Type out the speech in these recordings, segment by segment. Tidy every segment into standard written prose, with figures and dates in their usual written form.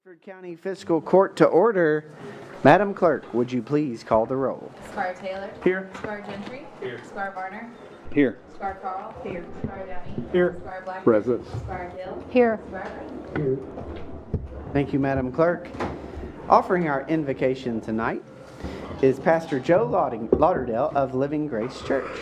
Woodford County Fiscal Court to order. Madam Clerk, would you please call the roll? Squire Taylor. Here. Squire Gentry. Here. Squire Varner. Here. Squire Carl. Here. Squire Downey. Here. Squire Black. Present. Squire Hill. Here. Squire Green. Thank you, Madam Clerk. Offering our invocation tonight is Pastor Joe Lauderdale of Living Grace Church.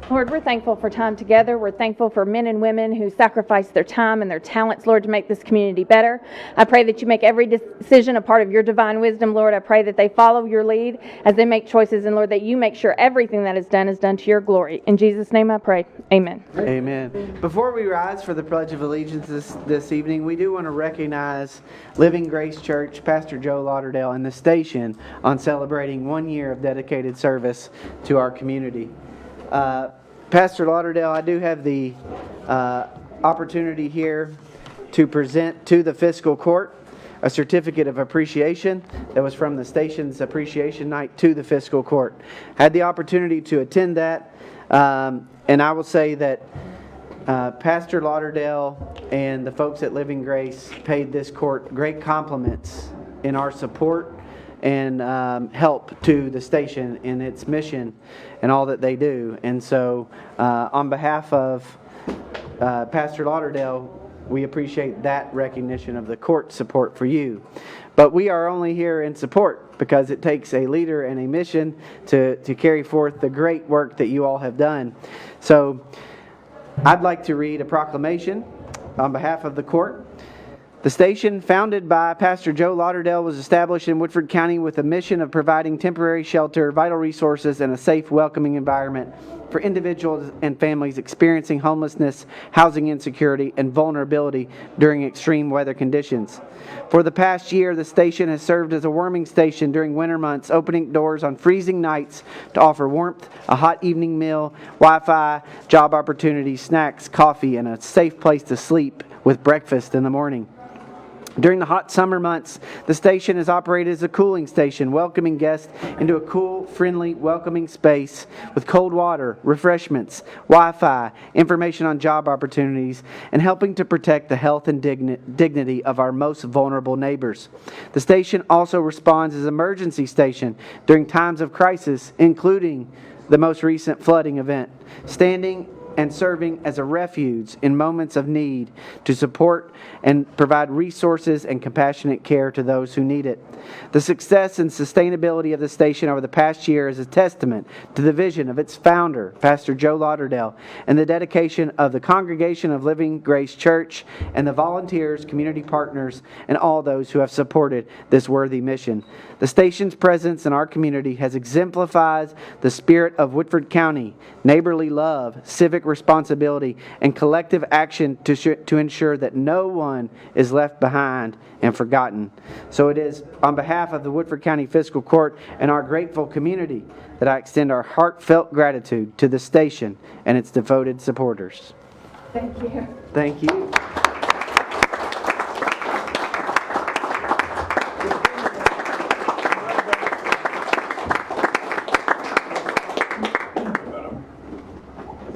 Lord, we're thankful for time together. We're thankful for men and women who sacrifice their time and their talents, Lord, to make this community better. I pray that you make every decision a part of your divine wisdom, Lord. I pray that they follow your lead as they make choices, and Lord, that you make sure everything that is done to your glory. In Jesus' name I pray. Amen. Amen. Before we rise for the Pledge of Allegiance this evening, we do want to recognize Living Grace Church, Pastor Joe Lauderdale, and the station on celebrating 1 year of dedicated service to our community. Pastor Lauderdale, I do have the opportunity here to present to the Fiscal Court a certificate of appreciation that was from the station's appreciation night to the Fiscal Court. Had the opportunity to attend that, and I will say that Pastor Lauderdale and the folks at Living Grace paid this court great compliments in our support and help to the station in its mission and all that they do. And so on behalf of Pastor Lauderdale, we appreciate that recognition of the court support for you. But we are only here in support because it takes a leader and a mission to carry forth the great work that you all have done. So I'd like to read a proclamation on behalf of the court. The station, founded by Pastor Joe Lauderdale, was established in Woodford County with a mission of providing temporary shelter, vital resources, and a safe, welcoming environment for individuals and families experiencing homelessness, housing insecurity, and vulnerability during extreme weather conditions. For the past year, the station has served as a warming station during winter months, opening doors on freezing nights to offer warmth, a hot evening meal, Wi-Fi, job opportunities, snacks, coffee, and a safe place to sleep with breakfast in the morning. During the hot summer months, the station is operated as a cooling station, welcoming guests into a cool, friendly, welcoming space with cold water, refreshments, Wi-Fi, information on job opportunities, and helping to protect the health and dignity of our most vulnerable neighbors. The station also responds as an emergency station during times of crisis, including the most recent flooding event, standing and serving as a refuge in moments of need to support and provide resources and compassionate care to those who need it. The success and sustainability of the station over the past year is a testament to the vision of its founder, Pastor Joe Lauderdale, and the dedication of the congregation of Living Grace Church and the volunteers, community partners, and all those who have supported this worthy mission. The station's presence in our community has exemplified the spirit of Woodford County, neighborly love, civic responsibility, and collective action to ensure that no one is left behind and forgotten. So it is on behalf of the Woodford County Fiscal Court and our grateful community that I extend our heartfelt gratitude to the station and its devoted supporters. Thank you. Thank you.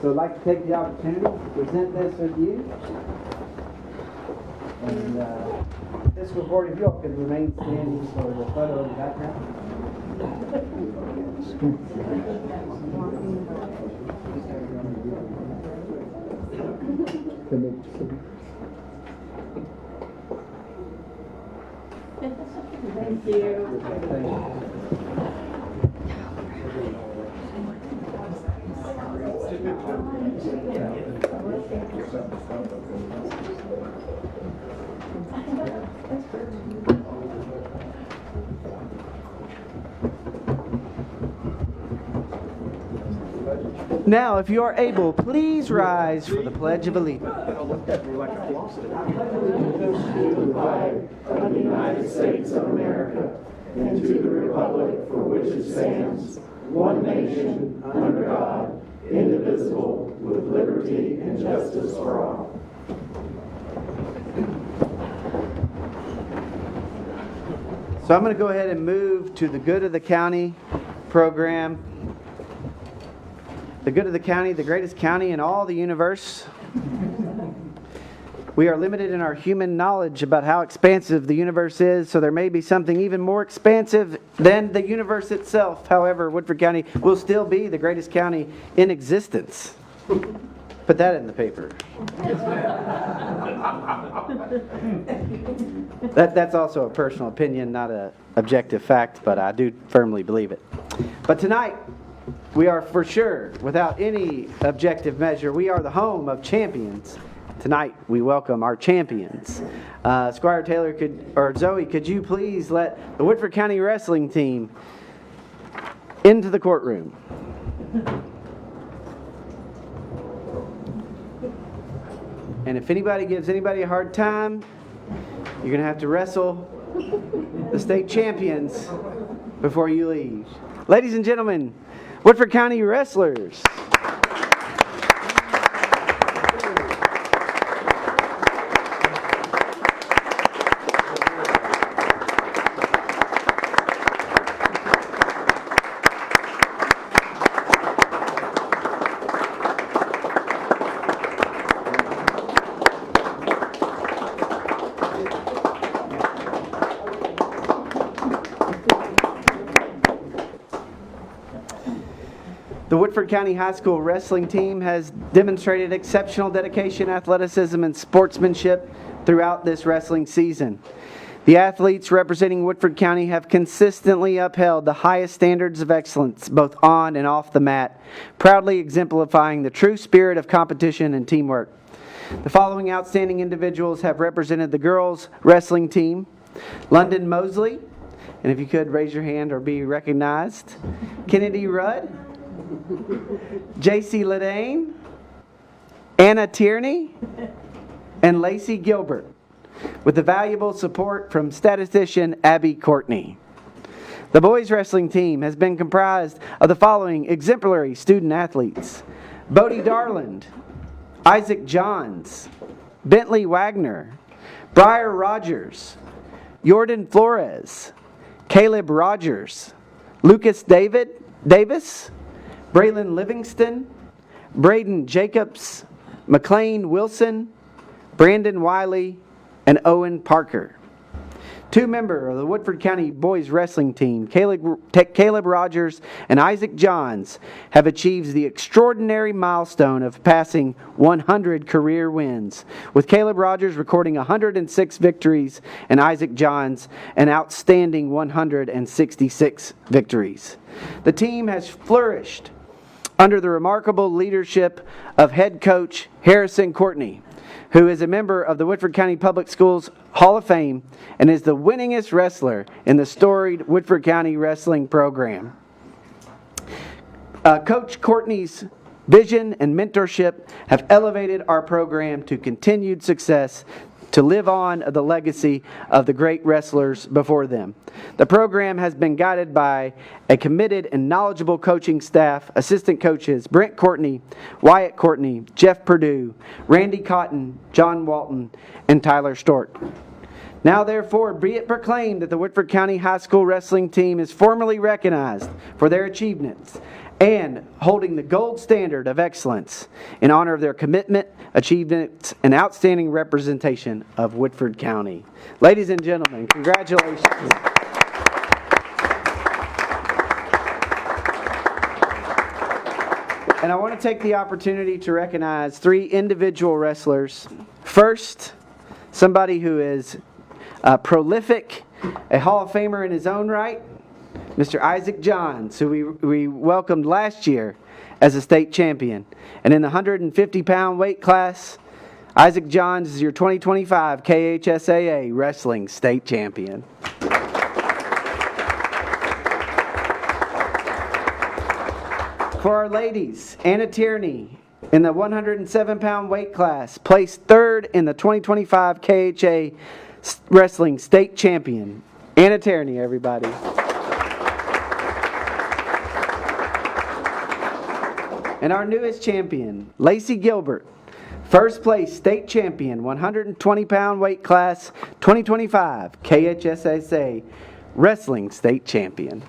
So I'd like to take the opportunity to present this with you. And Fiscal Court, if you all could remain standing for the photo in the background. Thank you. Thank you. Now, if you are able, please rise for the Pledge of Allegiance. To the flag of the United States of America and to the republic for which it stands, one nation, under God, indivisible, with liberty and justice for all. So I'm going to go ahead and move to the Good of the County program. The good of the county, the greatest county in all the universe. We are limited in our human knowledge about how expansive the universe is, so there may be something even more expansive than the universe itself. However, Woodford County will still be the greatest county in existence. Put that in the paper. That's also a personal opinion, not an objective fact, but I do firmly believe it. But tonight, we are for sure, without any objective measure, we are the home of champions. Tonight, we welcome our champions. Squire Taylor, Zoe, could you please let the Woodford County wrestling team into the courtroom? And if anybody gives anybody a hard time, you're going to have to wrestle the state champions before you leave. Ladies and gentlemen, Woodford County wrestlers. The Woodford County High School wrestling team has demonstrated exceptional dedication, athleticism, and sportsmanship throughout this wrestling season. The athletes representing Woodford County have consistently upheld the highest standards of excellence, both on and off the mat, proudly exemplifying the true spirit of competition and teamwork. The following outstanding individuals have represented the girls' wrestling team: London Mosley, and if you could raise your hand or be recognized, Kennedy Rudd, J.C. Ledane, Anna Tierney, and Lacey Gilbert, with the valuable support from statistician Abby Courtney. The boys wrestling team has been comprised of the following exemplary student athletes: Bodie Darland, Isaac Johns, Bentley Wagner, Briar Rogers, Jordan Flores, Caleb Rogers, Lucas Davis, Braylon Livingston, Braden Jacobs, McLean Wilson, Brandon Wiley, and Owen Parker. Two members of the Woodford County boys wrestling team, Caleb Rogers and Isaac Johns, have achieved the extraordinary milestone of passing 100 career wins, with Caleb Rogers recording 106 victories and Isaac Johns an outstanding 166 victories. The team has flourished under the remarkable leadership of head coach Harrison Courtney, who is a member of the Woodford County Public Schools Hall of Fame and is the winningest wrestler in the storied Woodford County wrestling program. Coach Courtney's vision and mentorship have elevated our program to continued success, to live on the legacy of the great wrestlers before them. The program has been guided by a committed and knowledgeable coaching staff, assistant coaches Brent Courtney, Wyatt Courtney, Jeff Perdue, Randy Cotton, John Walton, and Tyler Stort. Now therefore be it proclaimed that the Woodford County High School wrestling team is formally recognized for their achievements and holding the gold standard of excellence in honor of their commitment, achievements, and outstanding representation of Woodford County. Ladies and gentlemen, congratulations. And I want to take the opportunity to recognize three individual wrestlers. First, somebody who is prolific, a Hall of Famer in his own right, Mr. Isaac Johns, who we welcomed last year as a state champion. And in the 150-pound weight class, Isaac Johns is your 2025 KHSAA Wrestling State Champion. For our ladies, Anna Tierney, in the 107-pound weight class, placed third in the 2025 KHA Wrestling State Champion. Anna Tierney, everybody. And our newest champion, Lacey Gilbert, first place state champion, 120-pound weight class, 2025 KHSAA Wrestling State Champion.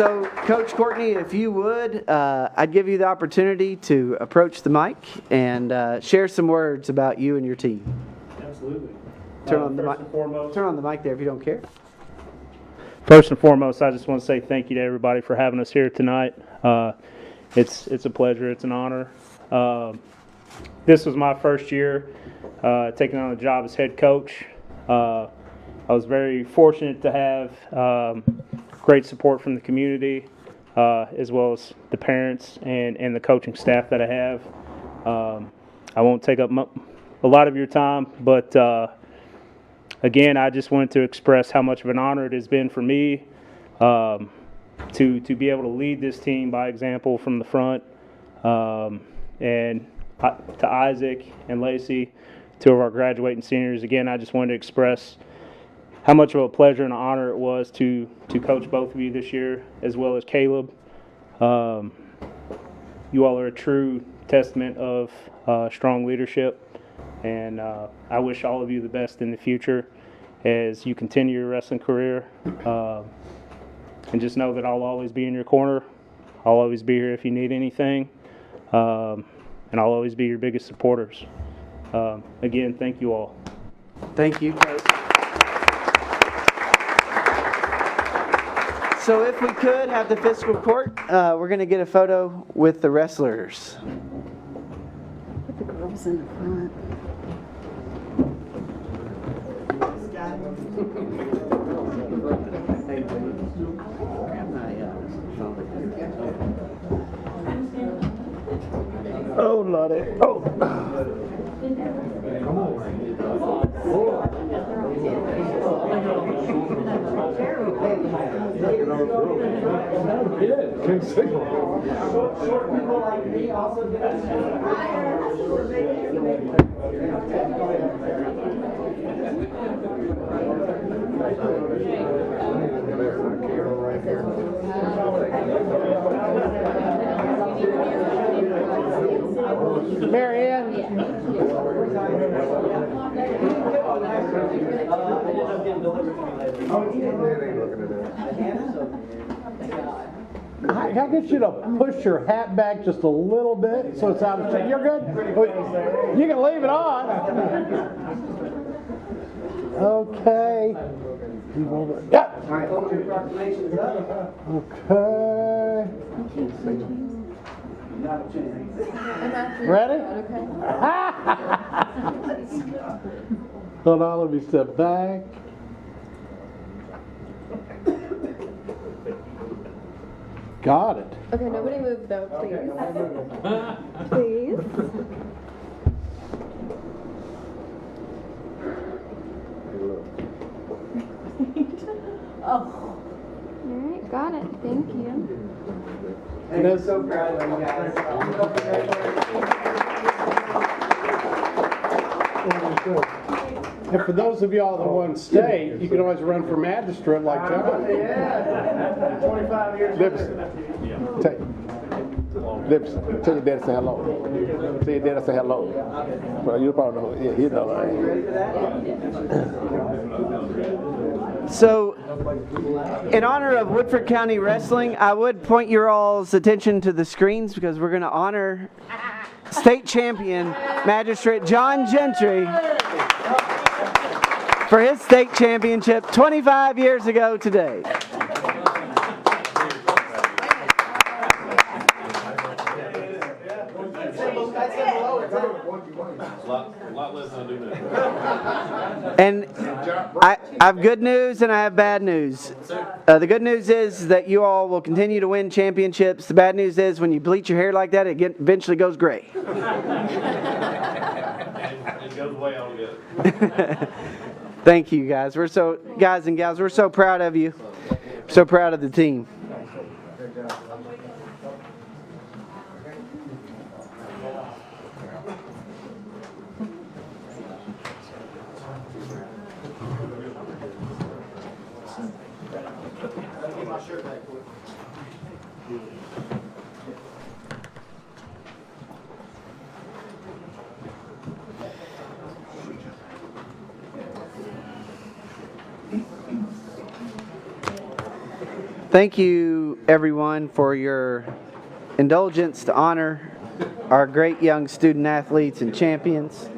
So, Coach Courtney, if you would, I'd give you the opportunity to approach the mic and share some words about you and your team. Absolutely. Turn on the mic. First and foremost, Turn on the mic there if you don't care. First and foremost, I just want to say thank you to everybody for having us here tonight. It's a pleasure. It's an honor. This was my first year taking on the job as head coach. I was very fortunate to have great support from the community, as well as the parents and the coaching staff that I have. I won't take up a lot of your time, but again, I just wanted to express how much of an honor it has been for me to be able to lead this team by example from the front. And to Isaac and Lacey, two of our graduating seniors, again, I just wanted to express how much of a pleasure and an honor it was to coach both of you this year, as well as Caleb. You all are a true testament of strong leadership, and I wish all of you the best in the future as you continue your wrestling career. And just know that I'll always be in your corner. I'll always be here if you need anything, and I'll always be your biggest supporters. Again, thank you all. Thank you, Coach. So if we could have the fiscal court, we're going to get a photo with the wrestlers. Put the girls in the front. Oh, Lordy. Oh. King Signal. Short people like me also get Marianne. I get you to push your hat back just a little bit so it's out of shape. You're good? You can leave it on. Okay. Yeah. All right, hold your proclamations up. Okay. Ready? Hold on, let me step back. Got it. Okay, nobody move though, please. Please. Oh. Alright, got it. Thank you. And I'm so proud of you guys. And for those of y'all that want to stay, you can always run for magistrate like that. Yeah. 25 years later. Tell your daddy say hello. Tell your daddy say hello. Well, you probably know. Yeah, he knows. You ready for that? So, in honor of Woodford County Wrestling, I would point your all's attention to the screens because we're going to honor state champion Magistrate John Gentry for his state championship 25 years ago today. A lot less than I do now. And I have good news and I have bad news. The good news is that you all will continue to win championships. The bad news is when you bleach your hair like that, it eventually goes gray. It goes away altogether. Thank you, guys. Guys and gals, we're so proud of you. So proud of the team. Thank you, everyone, for your indulgence to honor our great young student athletes and champions.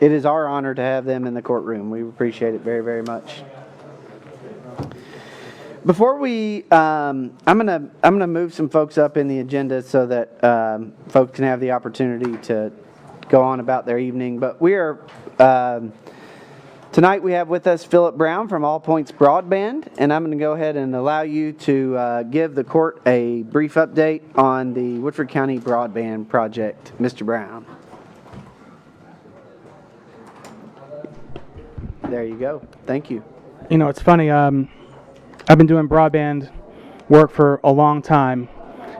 It is our honor to have them in the courtroom. We appreciate it very, very much. Before we, I'm gonna move some folks up in the agenda so that folks can have the opportunity to go on about their evening. But we are tonight we have with us Philip Brown from All Points Broadband, and I'm going to go ahead and allow you to give the court a brief update on the Woodford County Broadband Project. Mr. Brown. There you go. Thank you. You know, it's funny. I've been doing broadband work for a long time,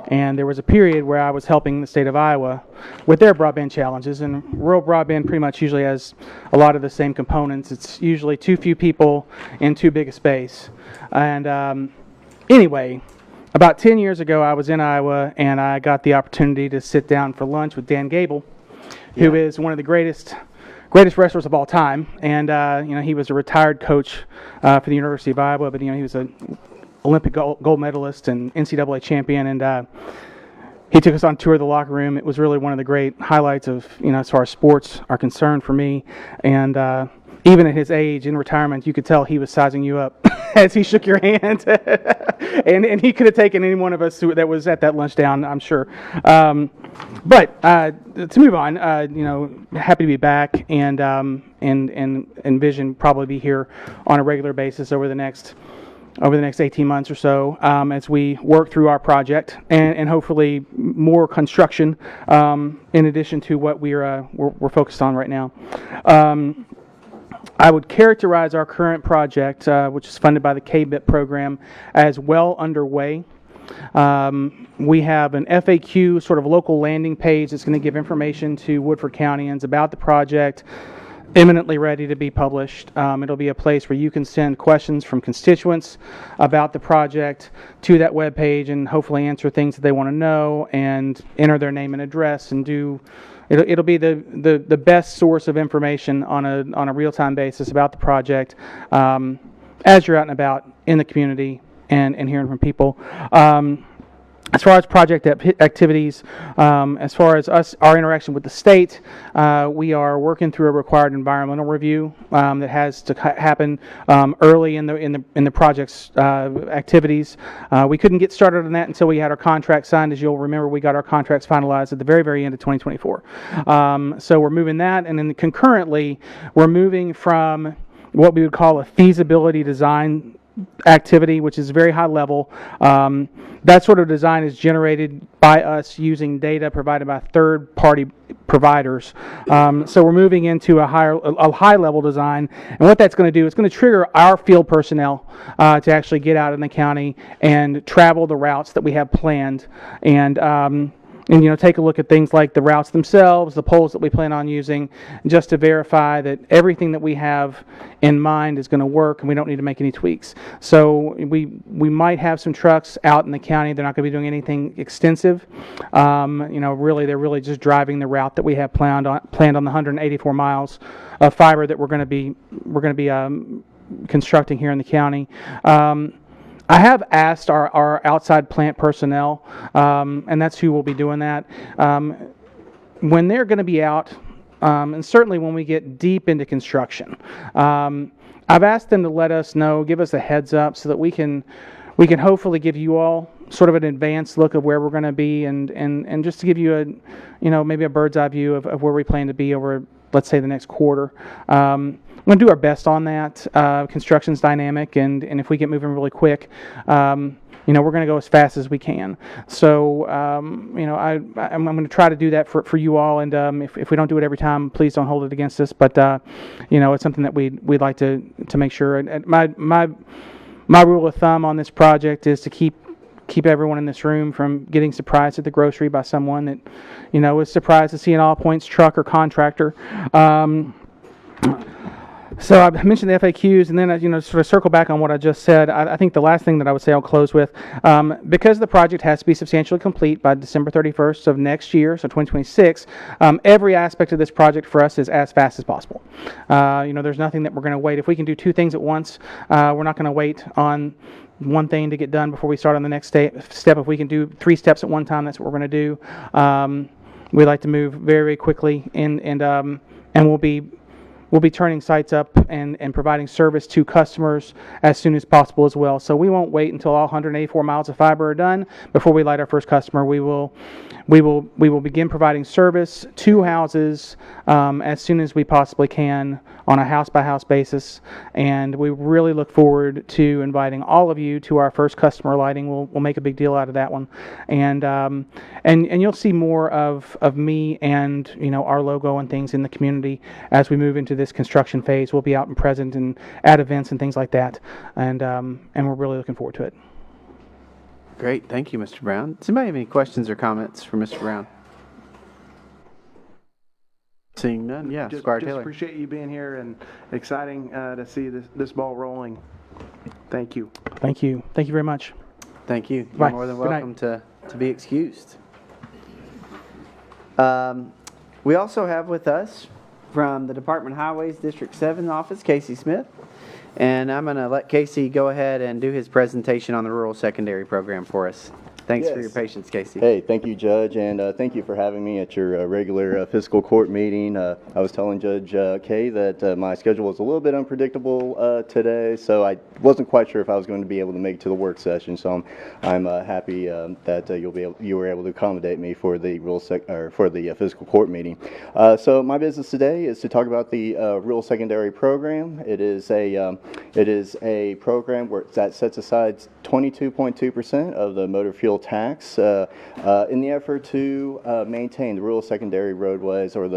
and there was a period where I was helping the state of Iowa with their broadband challenges, and rural broadband pretty much usually has a lot of the same components. It's usually too few people in too big a space. And anyway, about 10 years ago, I was in Iowa, and I got the opportunity to sit down for lunch with Dan Gable, who is one of the greatest wrestlers of all time. And you know, he was a retired coach for the University of Iowa, but you know, he was an Olympic gold medalist and NCAA champion, and he took us on tour of the locker room. It was really one of the great highlights of, you know, as far as sports are concerned for me. And even at his age in retirement, you could tell he was sizing you up as he shook your hand. and he could have taken any one of us that was at that lunch down, I'm sure. But to move on, you know, happy to be back, and envision probably be here on a regular basis over the next 18 months or so, as we work through our project and hopefully more construction in addition to what we're focused on right now. I would characterize our current project, which is funded by the KBIP program, as well underway. We have an FAQ, sort of local landing page that's going to give information to Woodford Countyans about the project, imminently ready to be published. It'll be a place where you can send questions from constituents about the project to that webpage and hopefully answer things that they want to know and enter their name and address and do. It'll be the best source of information on a real-time basis about the project as you're out and about in the community and hearing from people. As far as project activities, as far as our interaction with the state, we are working through a required environmental review that has to happen early in the project's activities. We couldn't get started on that until we had our contract signed. As you'll remember, we got our contracts finalized at the very, very end of 2024. So we're moving that, and then concurrently, we're moving from what we would call a feasibility design activity, which is very high level. That sort of design is generated by us using data provided by third-party providers. So we're moving into a high-level design, and what that's going to do is going to trigger our field personnel to actually get out in the county and travel the routes that we have planned, and you know, take a look at things like the routes themselves, the poles that we plan on using, just to verify that everything that we have in mind is going to work and we don't need to make any tweaks. So we might have some trucks out in the county. They're not going to be doing anything extensive. You know, really, they're really just driving the route that we have planned on the 184 miles of fiber that we're going to be constructing here in the county. I have asked our outside plant personnel, and that's who will be doing that, when they're going to be out, and certainly when we get deep into construction. I've asked them to let us know, give us a heads up, so that we can hopefully give you all sort of an advanced look of where we're going to be, and just to give you maybe a bird's eye view of where we plan to be over, let's say, the next quarter. I'm going to do our best on that. Construction's dynamic, and if we get moving really quick, you know, we're going to go as fast as we can. So, you know, I'm going to try to do that for you all, and if we don't do it every time, please don't hold it against us. But you know, it's something that we'd like to make sure. And my rule of thumb on this project is to keep everyone in this room from getting surprised at the grocery by someone that, you know, is surprised to see an All Points truck or contractor. So I mentioned the FAQs, and then sort of circle back on what I just said. I think the last thing that I would say I'll close with, because the project has to be substantially complete by December 31st of next year, so 2026. Every aspect of this project for us is as fast as possible. There's nothing that we're going to wait. If we can do two things at once, we're not going to wait on one thing to get done before we start on the next step. If we can do 3 steps at one time, that's what we're going to do. We like to move very, very quickly, and we'll be turning sites up and providing service to customers as soon as possible as well. So we won't wait until all 184 miles of fiber are done before we light our first customer. We will begin providing service to houses as soon as we possibly can on a house-by-house basis, and we really look forward to inviting all of you to our first customer lighting. We'll make a big deal out of that one, and you'll see more of me and our logo and things in the community as we move into this construction phase. We'll be out and present and at events and things like that, and we're really looking forward to it. Great. Thank you, Mr. Brown. Does anybody have any questions or comments for Mr. Brown? Seeing none, yeah, Squire Just Taylor. appreciate you being here, and exciting to see this ball rolling. Thank you. Thank you. Thank you very much. Thank you. You're Bye. more than Good night. welcome to be excused. We also have with us from the Department of Highways District 7 office, Casey Smith. And I'm going to let Casey go ahead and do his presentation on the rural secondary program for us. Thanks for your patience, Casey. Hey, thank you, Judge, and thank you for having me at your regular fiscal court meeting. I was telling Judge Kay that my schedule was a little bit unpredictable today, so I wasn't quite sure if I was going to be able to make it to the work session. So I'm happy that you were able to accommodate me for the fiscal court meeting. So my business today is to talk about the rural secondary program. It is a program that sets aside 22.2% of the motor fuel tax in the effort to maintain the rural secondary roadways, or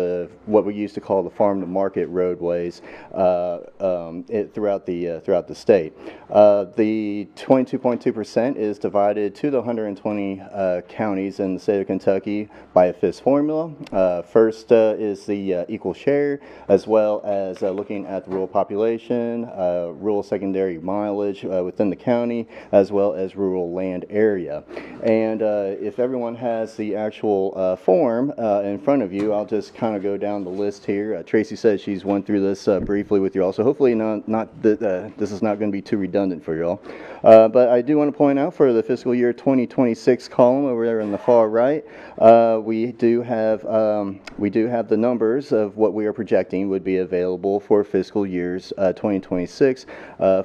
what we used to call the farm to market roadways throughout the state. The 22.2% is divided to the 120 counties in the state of Kentucky by a FIS formula. First is the equal share, as well as looking at the rural population, rural secondary mileage within the county, as well as rural land area. And if everyone has the actual form in front of you, I'll just kind of go down the list here. Tracy says she's went through this briefly with you all, so hopefully this is not going to be too redundant for you all. But I do want to point out for the fiscal year 2026 column over there on the far right, we do have the numbers of what we are projecting would be available for fiscal years 2026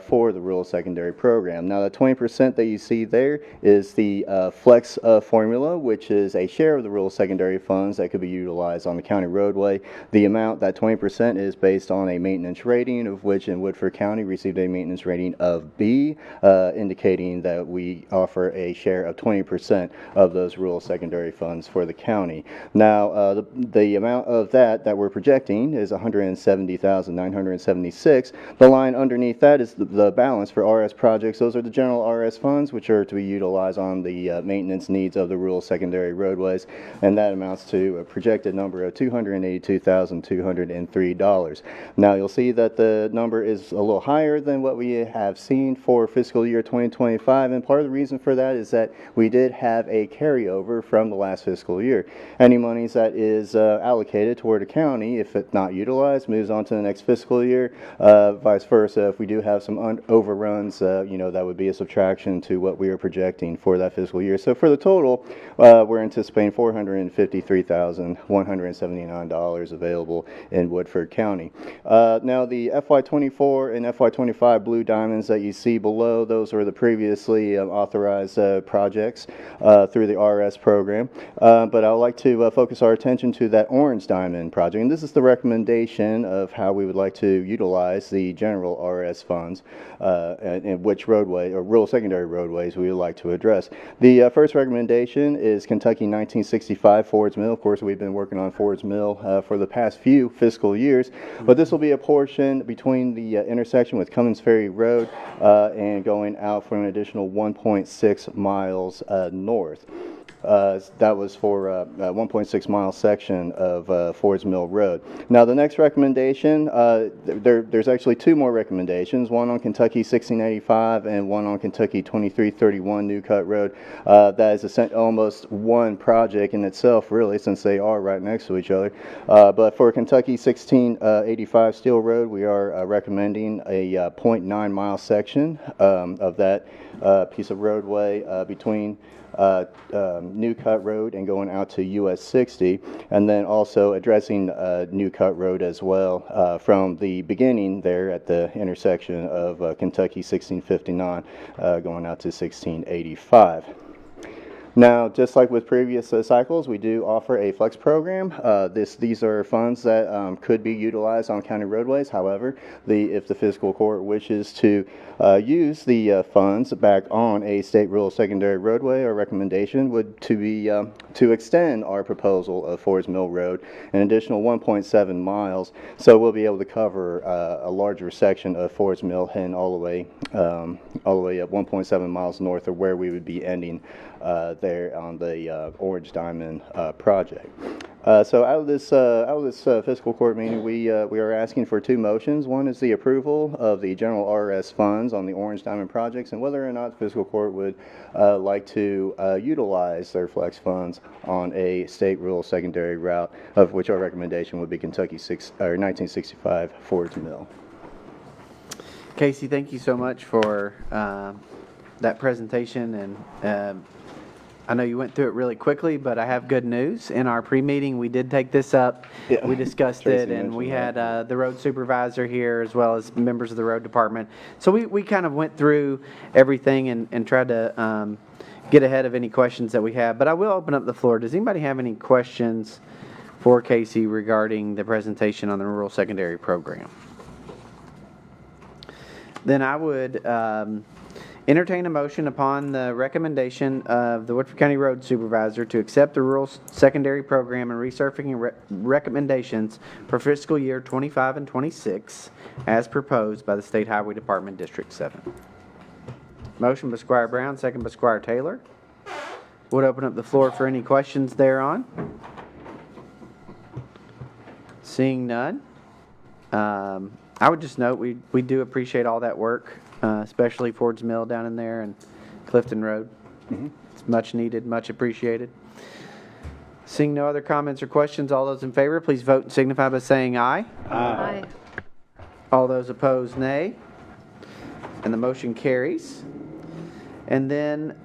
for the rural secondary program. Now, the 20% that you see there is the flex formula, which is a share of the rural secondary funds that could be utilized on the county roadway. The amount, that 20%, is based on a maintenance rating, of which in Woodford County received a maintenance rating of B, indicating that we offer a share of 20% of those rural secondary funds for the county. Now, the amount of that we're projecting is $170,976. The line underneath that is the balance for RS projects. Those are the general RS funds, which are to be utilized on the maintenance needs of the rural secondary roadways, and that amounts to a projected number of $282,203. Now, you'll see that the number is a little higher than what we have seen for fiscal year 2025, and part of the reason for that is that we did have a carryover from the last fiscal year. Any monies that is allocated toward a county, if it's not utilized, moves on to the next fiscal year. Vice versa, if we do have some overruns, that would be a subtraction to what we are projecting for that fiscal year. So for the total, we're anticipating $453,179 available in Woodford County. Now, the FY24 and FY25 blue diamonds that you see below, those are the previously authorized projects through the RS program. But I would like to focus our attention to that orange diamond project. And this is the recommendation of how we would like to utilize the general RS funds and which roadway or rural secondary roadways we would like to address. The first recommendation is Kentucky 1965 Ford's Mill. Of course, we've been working on Ford's Mill for the past few fiscal years, but this will be a portion between the intersection with Cummins Ferry Road and going out for an additional 1.6 miles north. That was for a 1.6 mile section of Ford's Mill Road. Now, the next recommendation, there's actually two more recommendations, one on Kentucky 1685 and one on Kentucky 2331 New Cut Road. That is almost one project in itself, really, since they are right next to each other. But for Kentucky 1685 Steel Road, we are recommending a 0.9 mile section of that piece of roadway between New Cut Road and going out to US 60, and then also addressing New Cut Road as well from the beginning there at the intersection of Kentucky 1659 going out to 1685. Now, just like with previous cycles, we do offer a flex program. These are funds that could be utilized on county roadways. However, if the fiscal court wishes to use the funds back on a state rural secondary roadway, our recommendation would to extend our proposal of Ford's Mill Road an additional 1.7 miles. So we'll be able to cover a larger section of Ford's Mill and all the way up 1.7 miles north of where we would be ending there on the Orange Diamond project. So out of this fiscal court meeting, we are asking for two motions. One is the approval of the general RS funds on the Orange Diamond projects, and whether or not the fiscal court would like to utilize their flex funds on a state rural secondary route, of which our recommendation would be Kentucky 1965 Ford's Mill. Casey, thank you so much for that presentation, and I know you went through it really quickly, but I have good news. In our pre-meeting, we did take this up. Yeah. We discussed it, and we had the road supervisor here as well as members of the road department. So we kind of went through everything and tried to get ahead of any questions that we have. But I will open up the floor. Does anybody have any questions for Casey regarding the presentation on the rural secondary program? Then I would entertain a motion upon the recommendation of the Woodford County Road Supervisor to accept the rural secondary program and resurfacing recommendations for fiscal year 25 and 26 as proposed by the State Highway Department District 7. Motion by Squire Brown, second by Squire Taylor. Would open up the floor for any questions thereon. Seeing none. I would just note we do appreciate all that work, especially Ford's Mill down in there and Clifton Road. Mm-hmm. It's much needed, much appreciated. Seeing no other comments or questions, all those in favor, please vote and signify by saying aye. Aye. All those opposed, nay. And the motion carries. And then,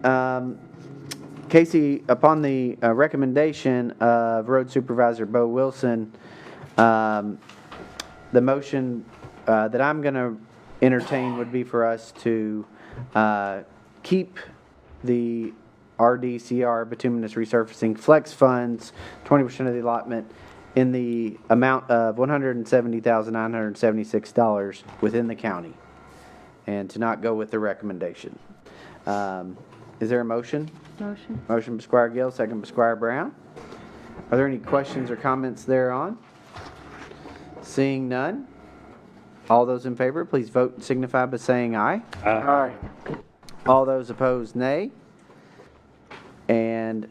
Casey, upon the recommendation of Road Supervisor Bo Wilson, the motion that I'm going to entertain would be for us to keep the RDCR bituminous resurfacing flex funds, 20% of the allotment, in the amount of $170,976 within the county, and to not go with the recommendation. Is there a motion? Motion. Motion by Squire Gill, second by Squire Brown. Are there any questions or comments thereon? Seeing none. All those in favor, please vote and signify by saying aye. Aye. All those opposed, nay. And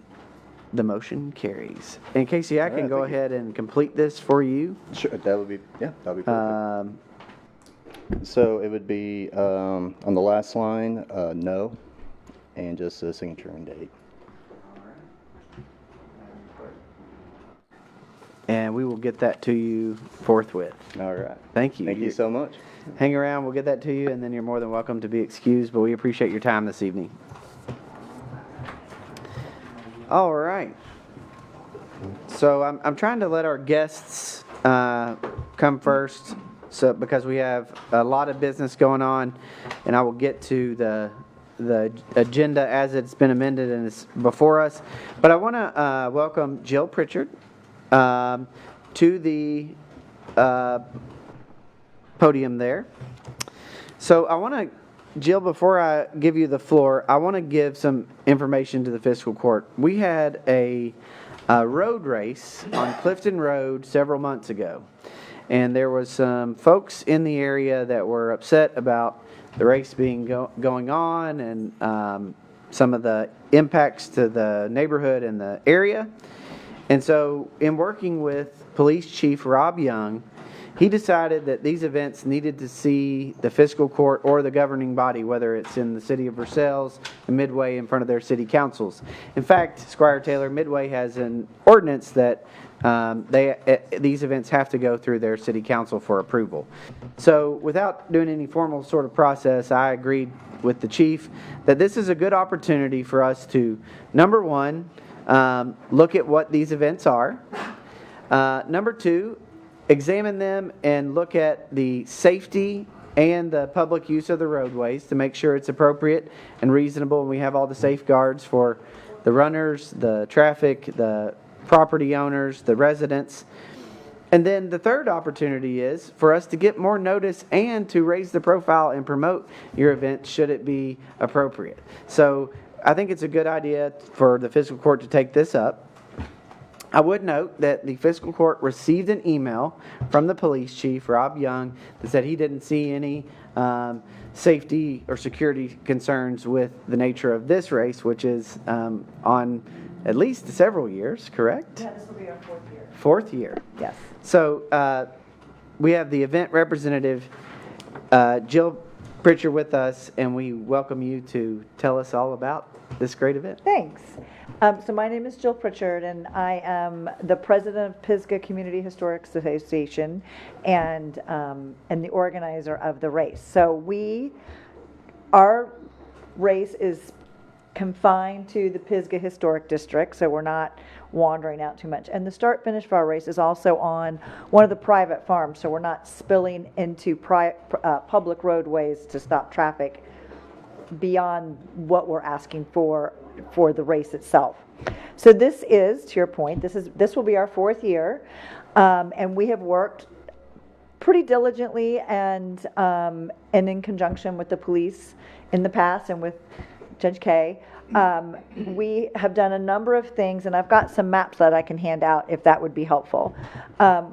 the motion carries. And Casey, I can go ahead and complete this for you. Sure, that would be perfect. So it would be on the last line, no, and just a signature and date. And we will get that to you forthwith. All right. Thank you. Thank you so much. Hang around, we'll get that to you, and then you're more than welcome to be excused, but we appreciate your time this evening. All right. So I'm trying to let our guests come first, so because we have a lot of business going on, and I will get to the agenda as it's been amended and it's before us. But I want to welcome Jill Pritchard to the podium there. So I want to Jill, before I give you the floor, I want to give some information to the fiscal court. We had a road race on Clifton Road several months ago, and there was some folks in the area that were upset about the race being going on and some of the impacts to the neighborhood and the area. And so, in working with Police Chief Rob Young, he decided that these events needed to see the fiscal court or the governing body, whether it's in the city of Versailles and Midway in front of their city councils. In fact, Squire Taylor, Midway has an ordinance that these events have to go through their city council for approval. So without doing any formal sort of process, I agreed with the chief that this is a good opportunity for us to, number one, look at what these events are. Number two, examine them and look at the safety and the public use of the roadways to make sure it's appropriate and reasonable, and we have all the safeguards for the runners, the traffic, the property owners, the residents. And then the third opportunity is for us to get more notice and to raise the profile and promote your event should it be appropriate. So I think it's a good idea for the fiscal court to take this up. I would note that the fiscal court received an email from the police chief, Rob Young, that said he didn't see any safety or security concerns with the nature of this race, which is on at least several years, correct? Yeah, this will be our 4th year. 4th year. Yes. So we have the event representative, Jill Pritchard, with us, and we welcome you to tell us all about this great event. Thanks. So my name is Jill Pritchard, and I am the president of Pisgah Community Historic Association and the organizer of the race. So our race is confined to the Pisgah Historic District, so we're not wandering out too much. And the start-finish for our race is also on one of the private farms, so we're not spilling into public roadways to stop traffic beyond what we're asking for the race itself. So this is, to your point, this will be our 4th year, and we have worked pretty diligently and in conjunction with the police in the past and with Judge Kay. We have done a number of things, and I've got some maps that I can hand out if that would be helpful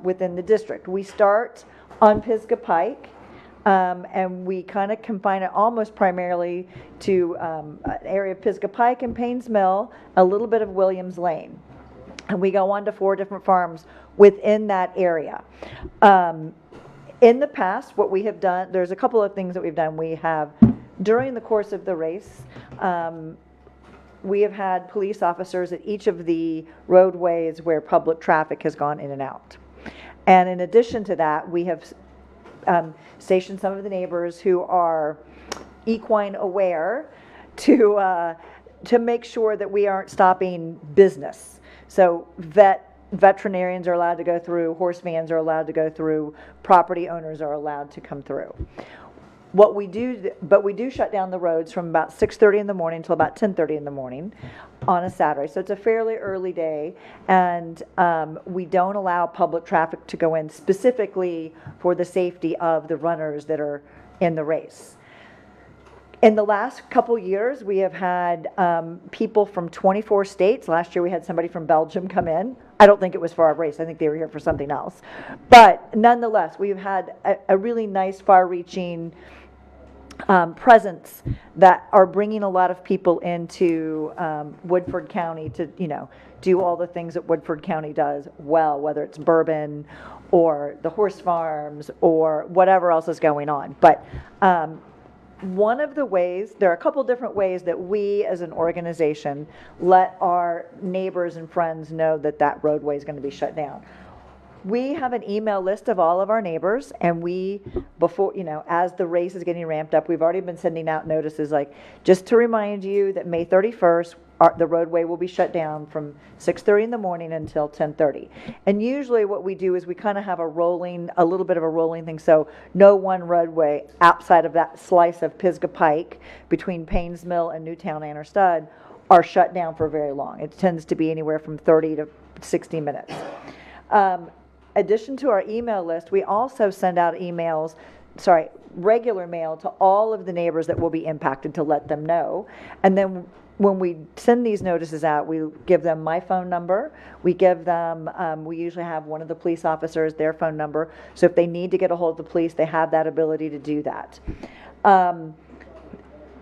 within the district. We start on Pisgah Pike. And we kind of confine it almost primarily to an area of Pisgah Pike and Paynes Mill, a little bit of Williams Lane. And we go on to 4 different farms within that area. In the past, what we have done, there's a couple of things that we've done. We have, during the course of the race, we have had police officers at each of the roadways where public traffic has gone in and out. And in addition to that, we have station some of the neighbors who are equine aware to make sure that we aren't stopping business. So veterinarians are allowed to go through, horse vans are allowed to go through, property owners are allowed to come through. But we do shut down the roads from about 6:30 in the morning until about 10:30 in the morning on a Saturday. So it's a fairly early day, and we don't allow public traffic to go in specifically for the safety of the runners that are in the race. In the last couple years, we have had people from 24 states. Last year we had somebody from Belgium come in. I don't think it was for our race. I think they were here for something else. But nonetheless, we've had a really nice, far-reaching presence that are bringing a lot of people into Woodford County to, do all the things that Woodford County does well, whether it's bourbon or the horse farms or whatever else is going on. But one of the ways, there are a couple different ways that we as an organization let our neighbors and friends know that that roadway is going to be shut down. We have an email list of all of our neighbors, and as the race is getting ramped up, we've already been sending out notices like, just to remind you that May 31st, the roadway will be shut down from 6:30 in the morning until 10:30. And usually what we do is we kind of have a little bit of a rolling thing. So no one roadway outside of that slice of Pisgah Pike between Paynes Mill and Newtown Anner Stud are shut down for very long. It tends to be anywhere from 30 to 60 minutes. Addition to our email list, we also send out emails regular mail to all of the neighbors that will be impacted to let them know. And then when we send these notices out, we give them my phone number. We give them, we usually have one of the police officers, their phone number. So if they need to get a hold of the police, they have that ability to do that.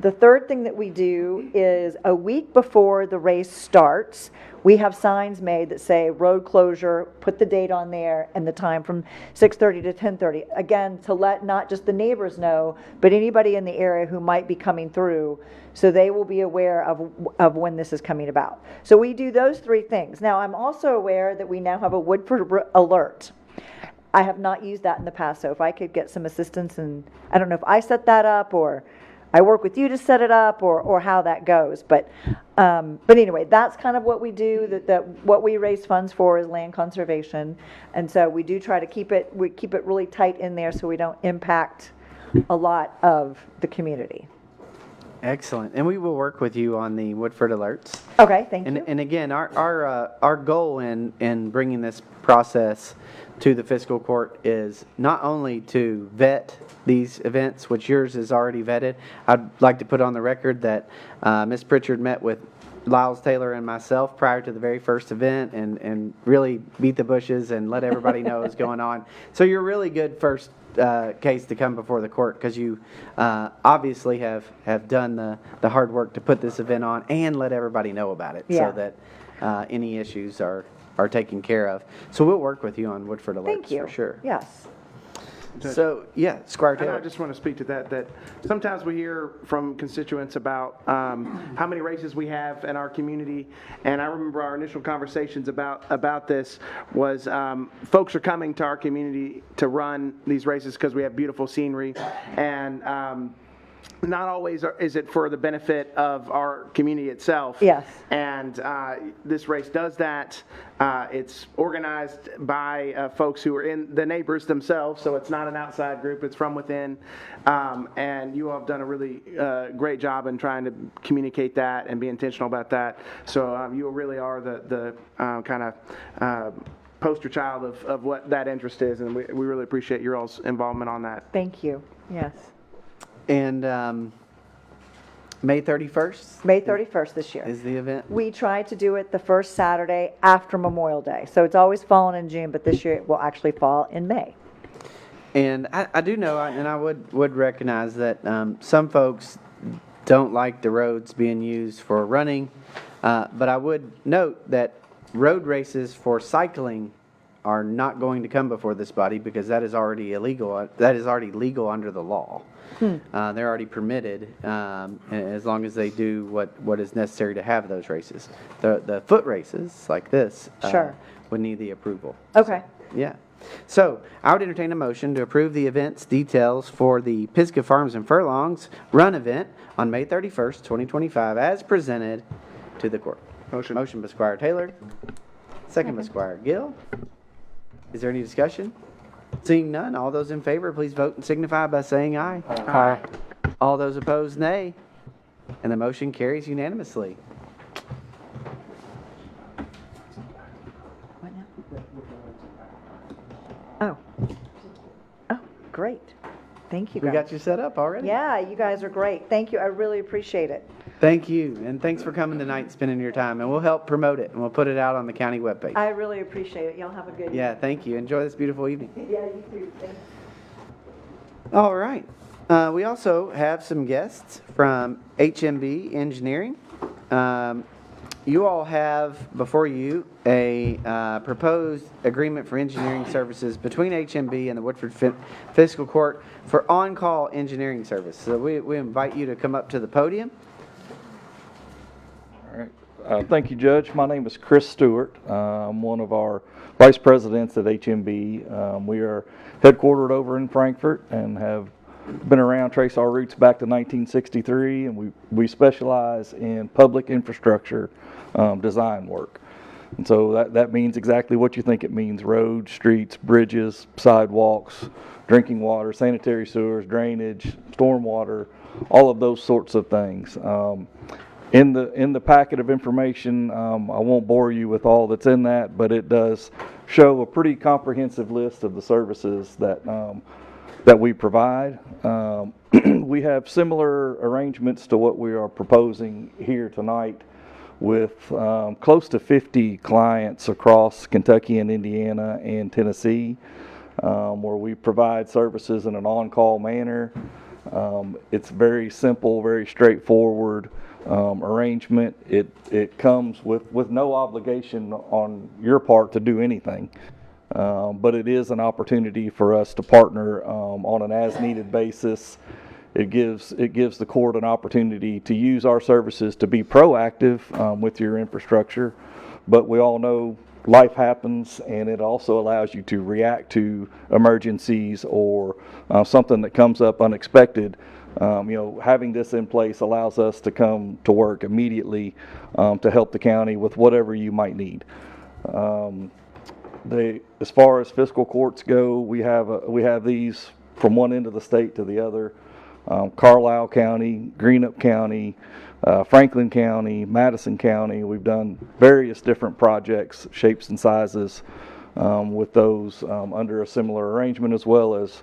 The third thing that we do is a week before the race starts, we have signs made that say road closure, put the date on there and the time from 6:30 to 10:30. Again, to let not just the neighbors know, but anybody in the area who might be coming through, so they will be aware of when this is coming about. So we do those three things. Now, I'm also aware that we now have a Woodford alert. I have not used that in the past, so if I could get some assistance, and I don't know if I set that up or I work with you to set it up, or how that goes. But anyway, that's kind of what we do. That what we raise funds for is land conservation, and so we do try to keep it really tight in there so we don't impact a lot of the community. Excellent. And we will work with you on the Woodford alerts. Okay, thank you. And again, our goal in bringing this process to the fiscal court is not only to vet these events, which yours is already vetted. I'd like to put on the record that Ms. Pritchard met with Lyles Taylor and myself prior to the very first event and really beat the bushes and let everybody know what's going on. So you're a really good first case to come before the court, because you obviously have done the hard work to put this event on and let everybody know about it, Yeah. so that any issues are taken care of. So we'll work with you on Woodford alerts. Thank you. For sure. Yes. So, yeah, Squire And I Taylor. just want to speak to that sometimes we hear from constituents about how many races we have in our community. And I remember our initial conversations about this was folks are coming to our community to run these races because we have beautiful scenery. And not always is it for the benefit of our community itself. Yes. And this race does that. It's organized by folks who are in the neighbors themselves, so it's not an outside group, it's from within. And you all have done a really great job in trying to communicate that and be intentional about that. So you really are the kind of poster child of what that interest is, and we really appreciate your all's involvement on that. Thank you. Yes. And May 31st May 31st this year. is the event. We try to do it the first Saturday after Memorial Day. So it's always fallen in June, but this year it will actually fall in May. And I do know, and I would recognize that some folks don't like the roads being used for running, but I would note that road races for cycling are not going to come before this body, because that is already illegal. That is already legal under the law. They're already permitted as long as they do what is necessary to have those races. The foot races like this Sure. would need the approval. Okay. Yeah. So I would entertain a motion to approve the events details for the Pisgah Farms and Furlongs Run event on May 31st, 2025, as presented to the court. Motion. Motion by Squire Taylor. Second by Squire Gill. Is there any discussion? Seeing none, all those in favor, please vote and signify by saying aye. Aye. All those opposed, nay. And the motion carries unanimously. What now? Oh, great. Thank you, We guys. got you set up already? Yeah, you guys are great. Thank you. I really appreciate it. Thank you, and thanks for coming tonight and spending your time, and we'll help promote it, and we'll put it out on the county webpage. I really appreciate it. Y'all have a good Yeah, thank you. Enjoy this beautiful evening. Yeah, you too. Thanks. All right. We also have some guests from HMB Engineering. You all have before you a proposed agreement for engineering services between HMB and the Woodford Fiscal Court for on-call engineering service. So we invite you to come up to the podium. All right. Thank you, Judge. My name is Chris Stewart. I'm one of our vice presidents at HMB. We are headquartered over in Frankfort and have been around, trace our roots back to 1963, and we specialize in public infrastructure design work. And so that means exactly what you think it means: roads, streets, bridges, sidewalks, drinking water, sanitary sewers, drainage, stormwater, all of those sorts of things. In the packet of information, I won't bore you with all that's in that, but it does show a pretty comprehensive list of the services that that we provide. We have similar arrangements to what we are proposing here tonight with close to 50 clients across Kentucky and Indiana and Tennessee, where we provide services in an on-call manner. It's very simple, very straightforward arrangement. It comes with no obligation on your part to do anything. But it is an opportunity for us to partner on an as-needed basis. It gives the court an opportunity to use our services to be proactive with your infrastructure. But we all know life happens, and it also allows you to react to emergencies or something that comes up unexpected. Having this in place allows us to come to work immediately to help the county with whatever you might need. As far as fiscal courts go, we have these from one end of the state to the other. Carlisle County, Greenup County, Franklin County, Madison County. We've done various different projects, shapes and sizes with those under a similar arrangement, as well as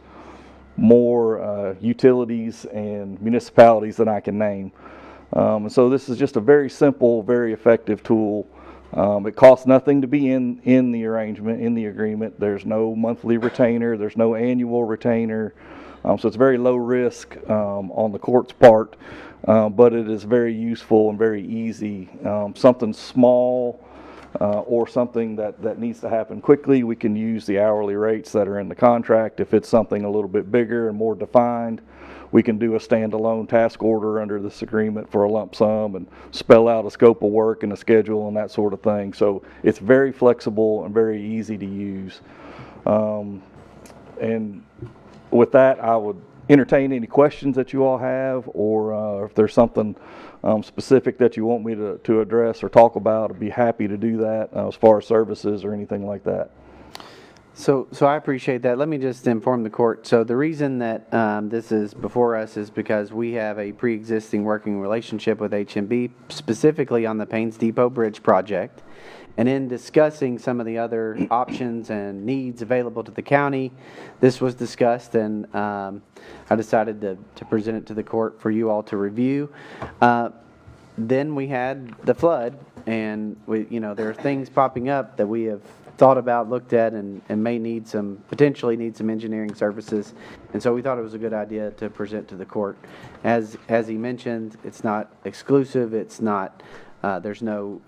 more utilities and municipalities than I can name. And so this is just a very simple, very effective tool. It costs nothing to be in the arrangement, in the agreement. There's no monthly retainer. There's no annual retainer. So it's very low risk on the court's part, but it is very useful and very easy. Something small or something that needs to happen quickly, we can use the hourly rates that are in the contract. If it's something a little bit bigger and more defined, we can do a standalone task order under this agreement for a lump sum and spell out a scope of work and a schedule and that sort of thing. So it's very flexible and very easy to use. And with that, I would entertain any questions that you all have, or if there's something specific that you want me to address or talk about, I'd be happy to do that as far as services or anything like that. So I appreciate that. Let me just inform the court. So the reason that this is before us is because we have a pre-existing working relationship with HMB, specifically on the Paynes Depot Bridge project. And in discussing some of the other options and needs available to the county, this was discussed, and I decided to present it to the court for you all to review. Then we had the flood, and there are things popping up that we have thought about, looked at, and may potentially need some engineering services. And so we thought it was a good idea to present to the court. As he mentioned, it's not exclusive. It's not. There's no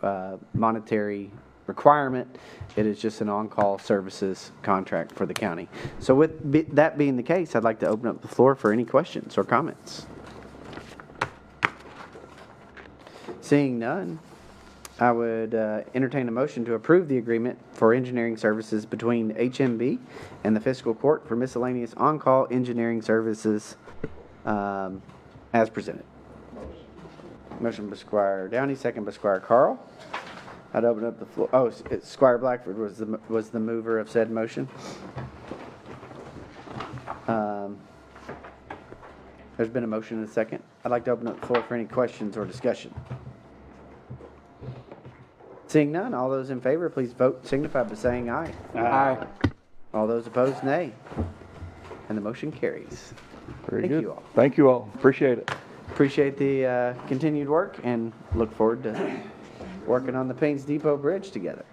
monetary requirement. It is just an on-call services contract for the county. So with that being the case, I'd like to open up the floor for any questions or comments. Seeing none, I would entertain a motion to approve the agreement for engineering services between HMB and the Fiscal Court for miscellaneous on-call engineering services as presented. Motion by Squire Downey, second by Squire Carl. I'd open up the floor. Oh, Squire Blackford was the mover of said motion. There's been a motion and a second. I'd like to open up the floor for any questions or discussion. Seeing none, all those in favor, please vote, signify by saying aye. Aye. All those opposed, nay. And the motion carries. Very good. Thank you all. Thank you all. Appreciate it. Appreciate the continued work and look forward to working on the Paynes Depot Bridge together.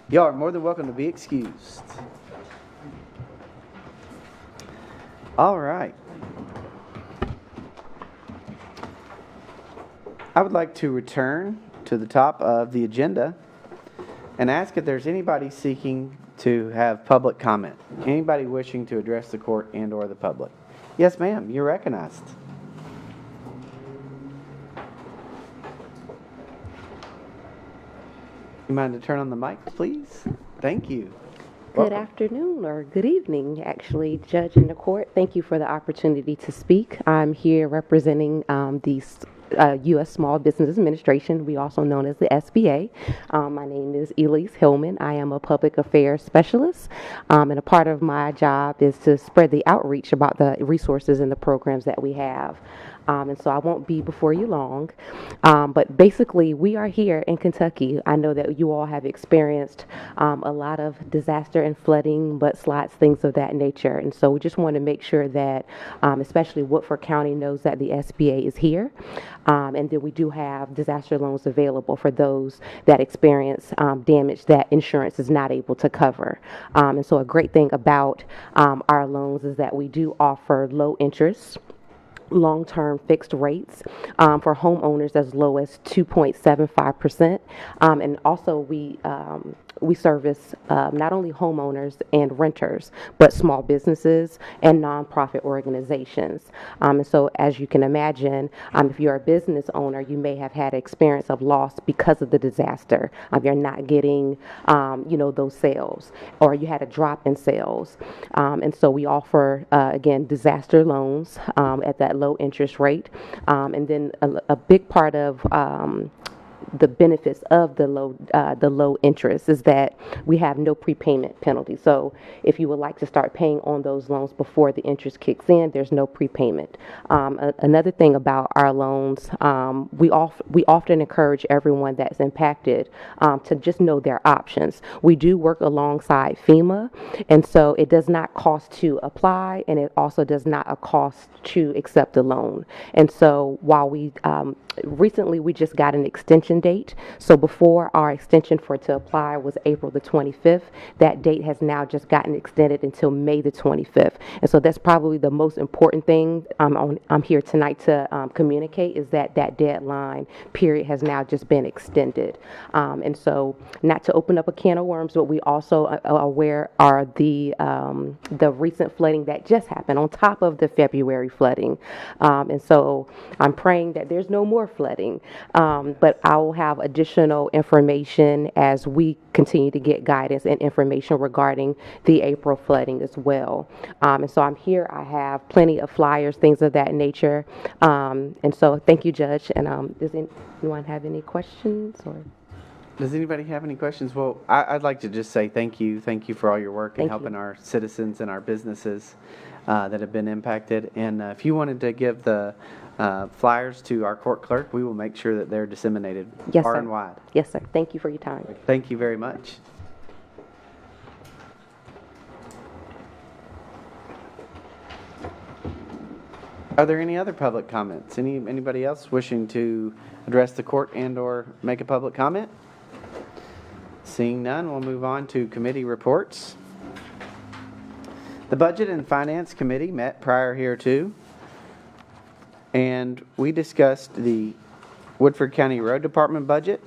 Y'all are more than welcome to be excused. All right. I would like to return to the top of the agenda and ask if there's anybody seeking to have public comment. Anybody wishing to address the court and or the public. Yes, ma'am, you're recognized. You mind to turn on the mic, please? Thank you. Good afternoon, or good evening, actually, Judge and the court. Thank you for the opportunity to speak. I'm here representing the U.S. Small Business Administration, we also known as the SBA. My name is Elise Hillman. I am a public affairs specialist, and a part of my job is to spread the outreach about the resources and the programs that we have. And so I won't be before you long. But basically, we are here in Kentucky. I know that you all have experienced a lot of disaster and flooding, mudslides, things of that nature. And so we just want to make sure that, especially Woodford County, knows that the SBA is here. And then we do have disaster loans available for those that experience damage that insurance is not able to cover. And so a great thing about our loans is that we do offer low interest, long-term fixed rates for homeowners as low as 2.75%. And also we service not only homeowners and renters, but small businesses and nonprofit organizations. And so as you can imagine, if you're a business owner, you may have had experience of loss because of the disaster. You're not getting, those sales, or you had a drop in sales. And so we offer, again, disaster loans at that low interest rate. And then a big part of the benefits of the low interest is that we have no prepayment penalty. So if you would like to start paying on those loans before the interest kicks in, there's no prepayment. Another thing about our loans, we often encourage everyone that's impacted to just know their options. We do work alongside FEMA, and so it does not cost to apply, and it also does not cost to accept a loan. And so while we recently we just got an extension date. So before our extension to apply was April the 25th, that date has now just gotten extended until May the 25th. And so that's probably the most important thing I'm here tonight to communicate, is that deadline period has now just been extended. And so not to open up a can of worms, but we also are aware are the recent flooding that just happened on top of the February flooding. And so I'm praying that there's no more flooding, but I will have additional information as we continue to get guidance and information regarding the April flooding as well. And so I'm here. I have plenty of flyers, things of that nature. And so thank you, Judge. And does anyone have any questions? Or Does anybody have any questions? Well, I'd like to just say thank you. Thank you for all your work in helping our citizens and our businesses that have been impacted. And if you wanted to give the flyers to our court clerk, we will make sure that they're disseminated far and wide. Yes, sir. Thank you for your time. Thank you very much. Are there any other public comments? Anybody else wishing to address the court and or make a public comment? Seeing none, we'll move on to committee reports. The Budget and Finance Committee met prior hereto, and we discussed the Woodford County Road Department budget,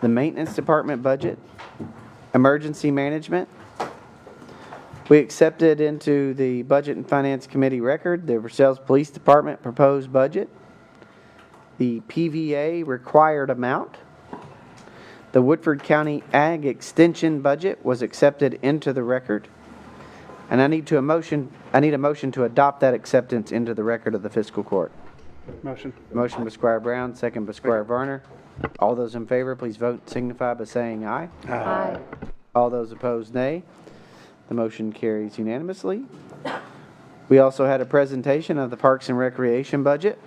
the Maintenance Department budget, emergency management. We accepted into the Budget and Finance Committee record the Versailles Police Department proposed budget, the PVA required amount. The Woodford County Ag Extension budget was accepted into the record. And I need a motion to adopt that acceptance into the record of the fiscal court. Motion. Motion by Squire Brown, second by Squire Varner. All those in favor, please vote and signify by saying aye. Aye. All those opposed, nay. The motion carries unanimously. We also had a presentation of the Parks and Recreation budget.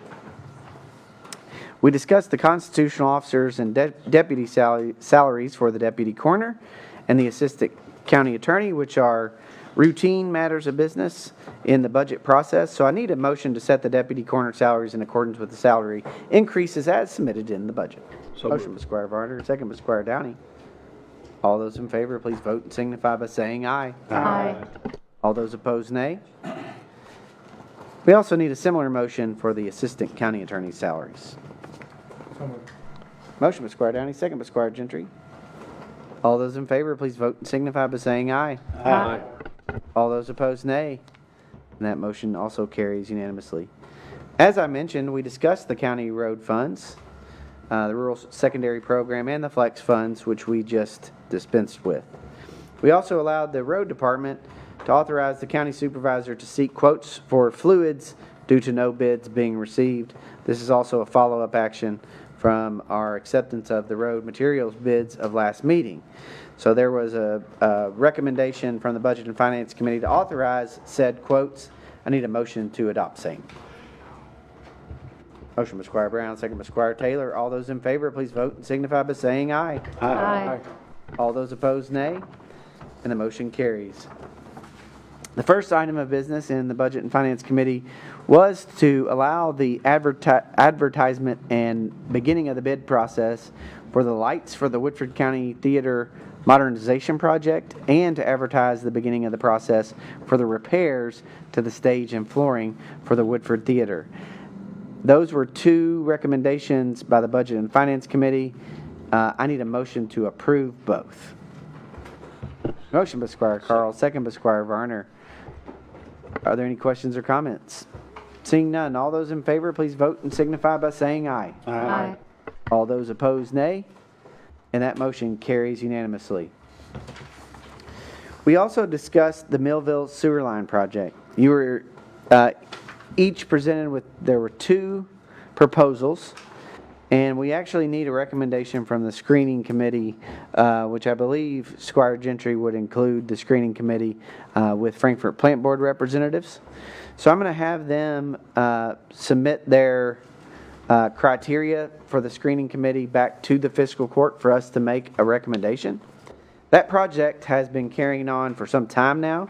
We discussed the constitutional officers and deputy salaries for the deputy coroner and the assistant county attorney, which are routine matters of business in the budget process. So I need a motion to set the deputy coroner salaries in accordance with the salary increases as submitted in the budget. Motion by Squire Varner, second by Squire Downey. All those in favor, please vote and signify by saying aye. Aye. All those opposed, nay. We also need a similar motion for the assistant county attorney's salaries. Motion by Squire Downey, second by Squire Gentry. All those in favor, please vote and signify by saying aye. Aye. All those opposed, nay. And that motion also carries unanimously. As I mentioned, we discussed the county road funds, the rural secondary program, and the flex funds, which we just dispensed with. We also allowed the road department to authorize the county supervisor to seek quotes for fluids due to no bids being received. This is also a follow-up action from our acceptance of the road materials bids of last meeting. So there was a recommendation from the Budget and Finance Committee to authorize said quotes. I need a motion to adopt same. Motion by Squire Brown, second by Squire Taylor. All those in favor, please vote and signify by saying aye. Aye. All those opposed, nay. And the motion carries. The first item of business in the Budget and Finance Committee was to allow the advertisement and beginning of the bid process for the lights for the Woodford County Theater Modernization Project and to advertise the beginning of the process for the repairs to the stage and flooring for the Woodford Theater. Those were two recommendations by the Budget and Finance Committee. I need a motion to approve both. Motion by Squire Carl, second by Squire Varner. Are there any questions or comments? Seeing none, all those in favor, please vote and signify by saying aye. Aye. All those opposed, nay. And that motion carries unanimously. We also discussed the Millville Sewer Line Project. You were each presented with, there were two proposals, and we actually need a recommendation from the screening committee, which I believe Squire Gentry would include the screening committee with Frankfort Plant Board representatives. So I'm going to have them submit their criteria for the screening committee back to the fiscal court for us to make a recommendation. That project has been carrying on for some time now,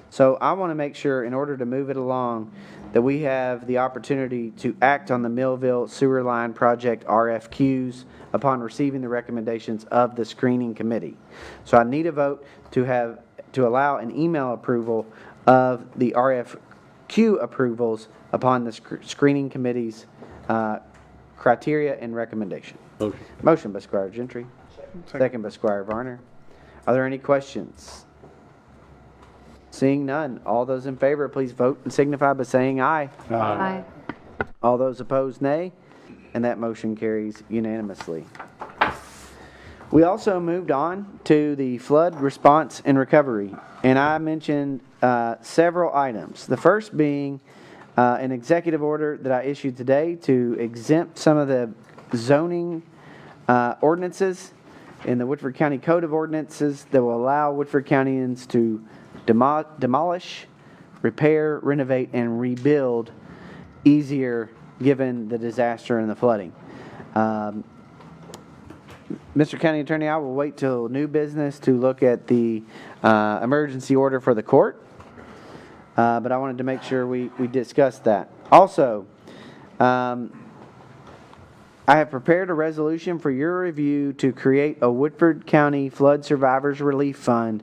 so I want to make sure in order to move it along that we have the opportunity to act on the Millville Sewer Line Project RFQs upon receiving the recommendations of the screening committee. So I need a vote to allow an email approval of the RFQ approvals upon the screening committee's criteria and recommendation. Motion by Squire Gentry. Second by Squire Varner. Are there any questions? Seeing none, all those in favor, please vote and signify by saying aye. Aye. All those opposed, nay. And that motion carries unanimously. We also moved on to the flood response and recovery. And I mentioned several items. The first being an executive order that I issued today to exempt some of the zoning ordinances in the Woodford County Code of Ordinances that will allow Woodford Countyans to demolish, repair, renovate, and rebuild easier given the disaster and the flooding. Mr. County Attorney, I will wait till new business to look at the emergency order for the court, but I wanted to make sure we discussed that. Also, I have prepared a resolution for your review to create a Woodford County Flood Survivors Relief Fund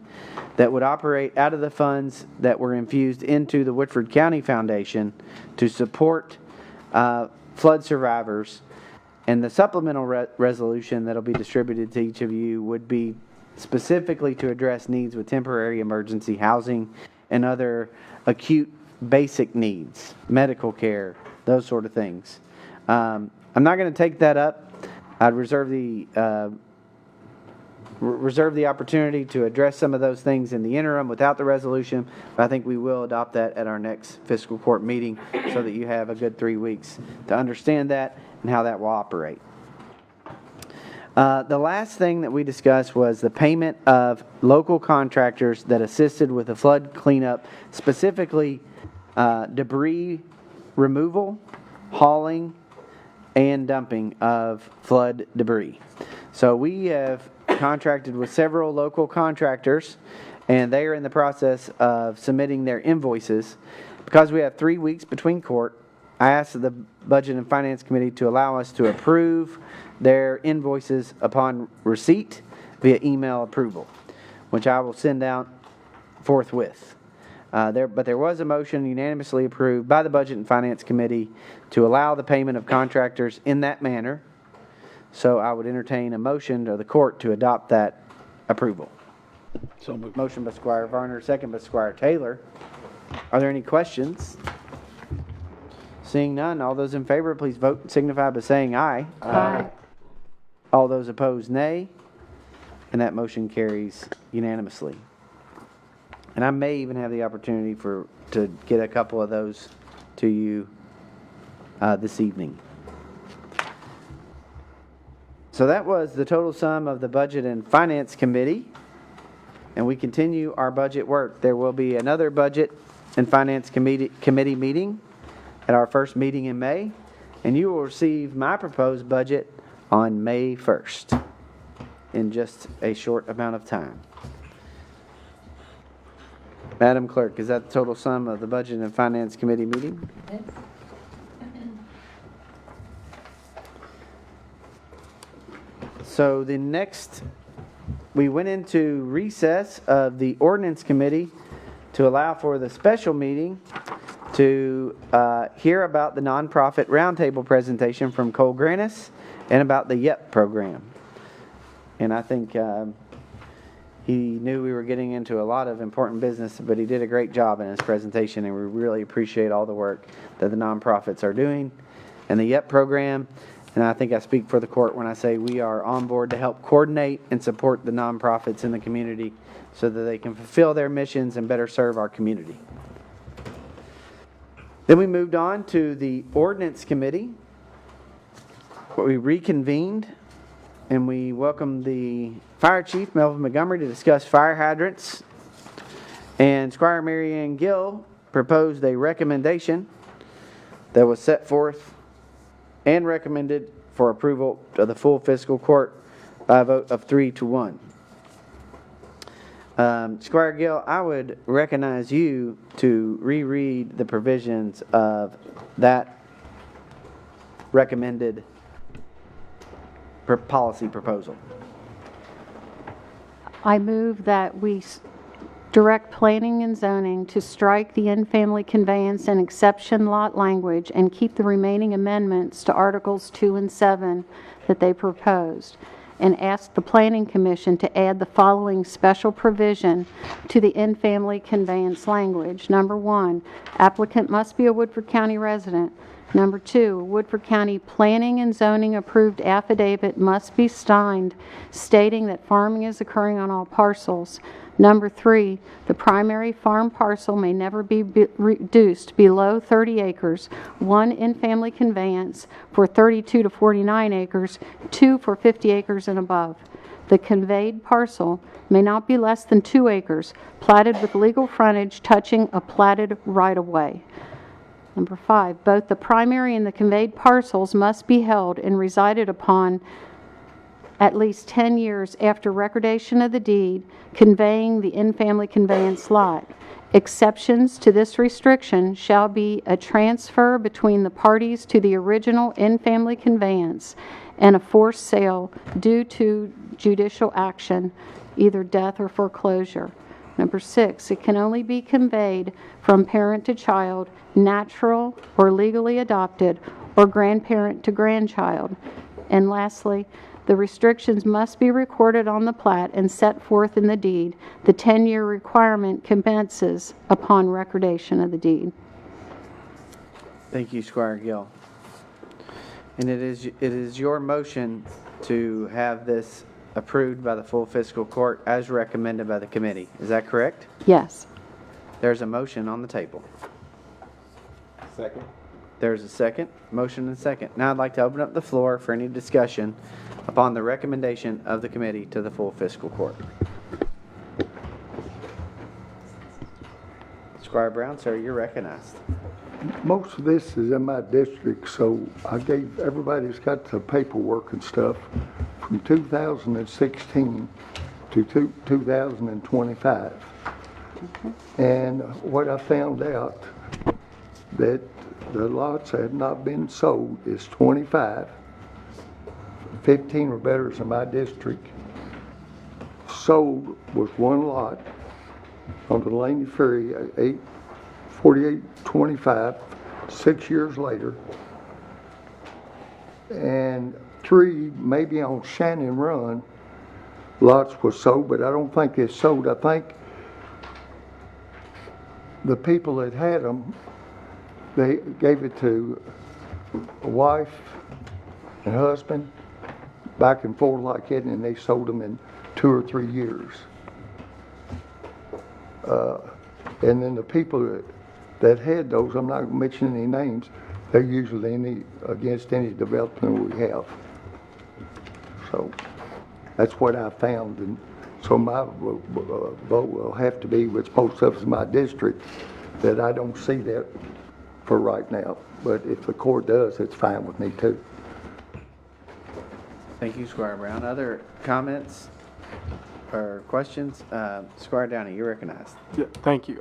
that would operate out of the funds that were infused into the Woodford County Foundation to support flood survivors. And the supplemental resolution that will be distributed to each of you would be specifically to address needs with temporary emergency housing and other acute basic needs, medical care, those sort of things. I'm not going to take that up. I'd reserve the opportunity to address some of those things in the interim without the resolution, but I think we will adopt that at our next fiscal court meeting so that you have a good 3 weeks to understand that and how that will operate. The last thing that we discussed was the payment of local contractors that assisted with the flood cleanup, specifically debris removal, hauling, and dumping of flood debris. So we have contracted with several local contractors, and they are in the process of submitting their invoices. Because we have 3 weeks between court, I asked the Budget and Finance Committee to allow us to approve their invoices upon receipt via email approval, which I will send out forthwith. But there was a motion unanimously approved by the Budget and Finance Committee to allow the payment of contractors in that manner. So I would entertain a motion to the court to adopt that approval. So moved. Motion by Squire Varner, second by Squire Taylor. Are there any questions? Seeing none, all those in favor, please vote and signify by saying aye. Aye. All those opposed, nay. And that motion carries unanimously. And I may even have the opportunity to get a couple of those to you this evening. So that was the total sum of the Budget and Finance Committee. And we continue our budget work. There will be another Budget and Finance Committee meeting at our first meeting in May. and you will receive my proposed budget on May 1st in just a short amount of time. Madam Clerk, is that the total sum of the Budget and Finance Committee meeting? So the next, we went into recess of the Ordinance Committee to allow for the special meeting to hear about the nonprofit roundtable presentation from Cole Grannis and about the YEP program. And I think he knew we were getting into a lot of important business, but he did a great job in his presentation, and we really appreciate all the work that the nonprofits are doing and the YEP program. And I think I speak for the court when I say we are on board to help coordinate and support the nonprofits in the community so that they can fulfill their missions and better serve our community. Then we moved on to the Ordinance Committee, where we reconvened and we welcomed the Fire Chief, Melvin Montgomery, to discuss fire hydrants. And Squire Mary Ann Gill proposed a recommendation that was set forth and recommended for approval of the full fiscal court by a vote of 3-1. Squire Gill, I would recognize you to reread the provisions of that recommended policy proposal. I move that we direct planning and zoning to strike the in-family conveyance and exception lot language and keep the remaining amendments to Articles 2 and 7 that they proposed, and ask the Planning Commission to add the following special provision to the in-family conveyance language. Number 1, applicant must be a Woodford County resident. Number 2, Woodford County Planning and Zoning approved affidavit must be signed stating that farming is occurring on all parcels. Number 3, the primary farm parcel may never be reduced below 30 acres, 1 in-family conveyance for 32 to 49 acres, 2 for 50 acres and above. The conveyed parcel may not be less than 2 acres, platted with legal frontage touching a platted right-of-way. Number 5, both the primary and the conveyed parcels must be held and resided upon at least 10 years after recordation of the deed conveying the in-family conveyance lot. Exceptions to this restriction shall be a transfer between the parties to the original in-family conveyance and a forced sale due to judicial action, either death or foreclosure. Number 6, it can only be conveyed from parent to child, natural or legally adopted, or grandparent to grandchild. And lastly, the restrictions must be recorded on the plat and set forth in the deed. The 10-year requirement commences upon recordation of the deed. Thank you, Squire Gill. And it is your motion to have this approved by the full fiscal court as recommended by the committee. Is that correct? Yes. There's a motion on the table. Second. There's a second. Motion and second. Now I'd like to open up the floor for any discussion upon the recommendation of the committee to the full fiscal court. Squire Brown, sir, you're recognized. Most of this is in my district, so I gave everybody's got the paperwork and stuff from 2016 to 2025. And what I found out that the lots that have not been sold is 25. 15 or better in my district. Sold was one lot on the Laney Ferry, 4825, 6 years later. And 3, maybe on Shannon Run, lots was sold, but I don't think it's sold. I think the people that had them, they gave it to a wife and husband, back and forth like that, and they sold them in 2 or 3 years. And then the people that had those, I'm not mentioning any names, they're usually against any development we have. So that's what I found, and so my vote will have to be, which most of us in my district, that I don't see that for right now. But if the court does, it's fine with me too. Thank you, Squire Brown. Other comments or questions? Squire Downey, you're recognized. Yeah, thank you.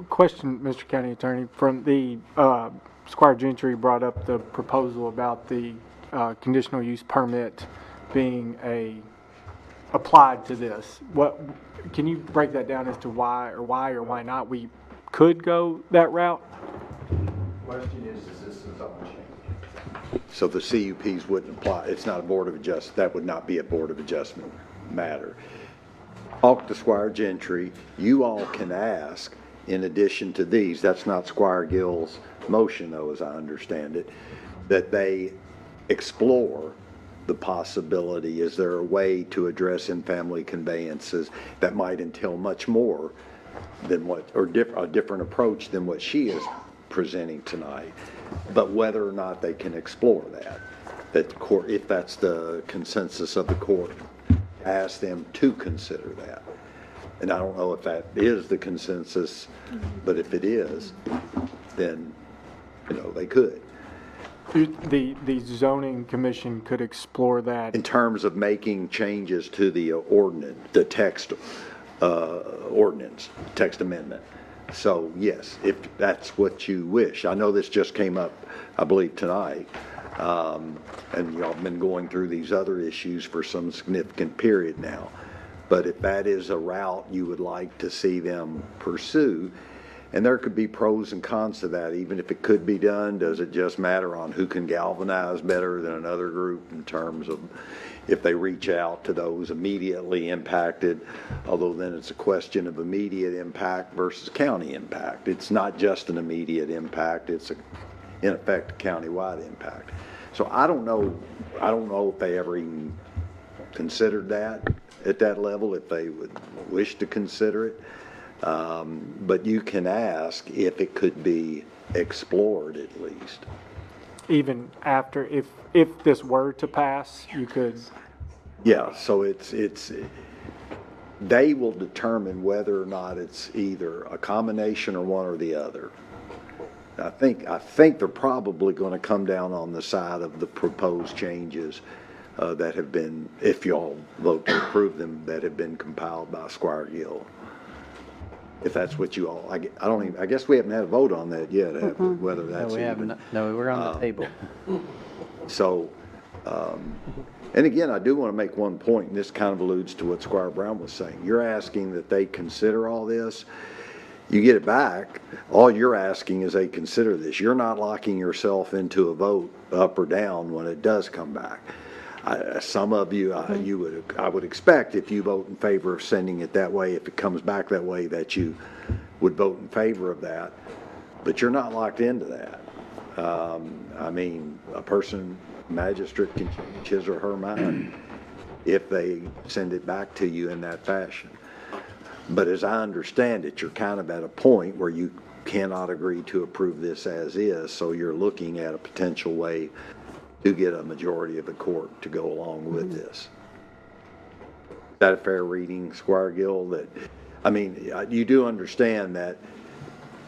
Question, Mr. County Attorney, from the, Squire Gentry brought up the proposal about the conditional use permit being applied to this. Can you break that down as to why or why not we could go that route? Question is this a zone change? So the CUPs wouldn't apply, it's not a Board of Adjustment, that would not be a Board of Adjustment matter. Talk to Squire Gentry, you all can ask, in addition to these, that's not Squire Gill's motion though, as I understand it, that they explore the possibility, is there a way to address in-family conveyances that might entail much more than what, or a different approach than what she is presenting tonight, but whether or not they can explore that the court, if that's the consensus of the court, ask them to consider that. And I don't know if that is the consensus, but if it is, then, they could. The zoning commission could explore that. In terms of making changes to the ordinance, the text ordinance, text amendment. So yes, if that's what you wish. I know this just came up, I believe, tonight. And y'all have been going through these other issues for some significant period now. But if that is a route you would like to see them pursue, and there could be pros and cons to that, even if it could be done, does it just matter on who can galvanize better than another group in terms of if they reach out to those immediately impacted, although then it's a question of immediate impact versus county impact. It's not just an immediate impact, it's in effect a countywide impact. So I don't know if they ever even considered that at that level, if they would wish to consider it. But you can ask if it could be explored at least. Even after, if this were to pass, you could. Yeah, so they will determine whether or not it's either a combination or one or the other. I think they're probably going to come down on the side of the proposed changes that have been, if y'all vote to approve them, that have been compiled by Squire Gill. If that's what you all, I guess we haven't had a vote on that yet, have we? Whether that's No, we haven't. No, we're on the table. So, and again, I do want to make one point, and this kind of alludes to what Squire Brown was saying. You're asking that they consider all this. You get it back, all you're asking is they consider this. You're not locking yourself into a vote up or down when it does come back. Some of you, I would expect if you vote in favor of sending it that way, if it comes back that way, that you would vote in favor of that. But you're not locked into that. A magistrate can change his or her mind if they send it back to you in that fashion. But as I understand it, you're kind of at a point where you cannot agree to approve this as is, so you're looking at a potential way to get a majority of the court to go along with this. Is that a fair reading, Squire Gill? You do understand that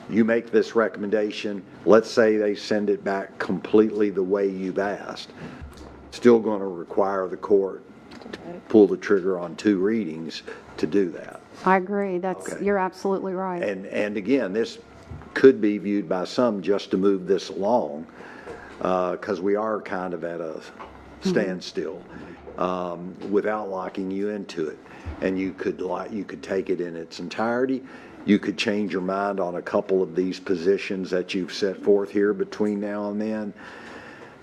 you make this recommendation, let's say they send it back completely the way you've asked, still going to require the court to pull the trigger on 2 readings to do that. I agree. Okay. You're absolutely right. And again, this could be viewed by some just to move this along, because we are kind of at a standstill without locking you into it. And you could take it in its entirety. You could change your mind on a couple of these positions that you've set forth here between now and then.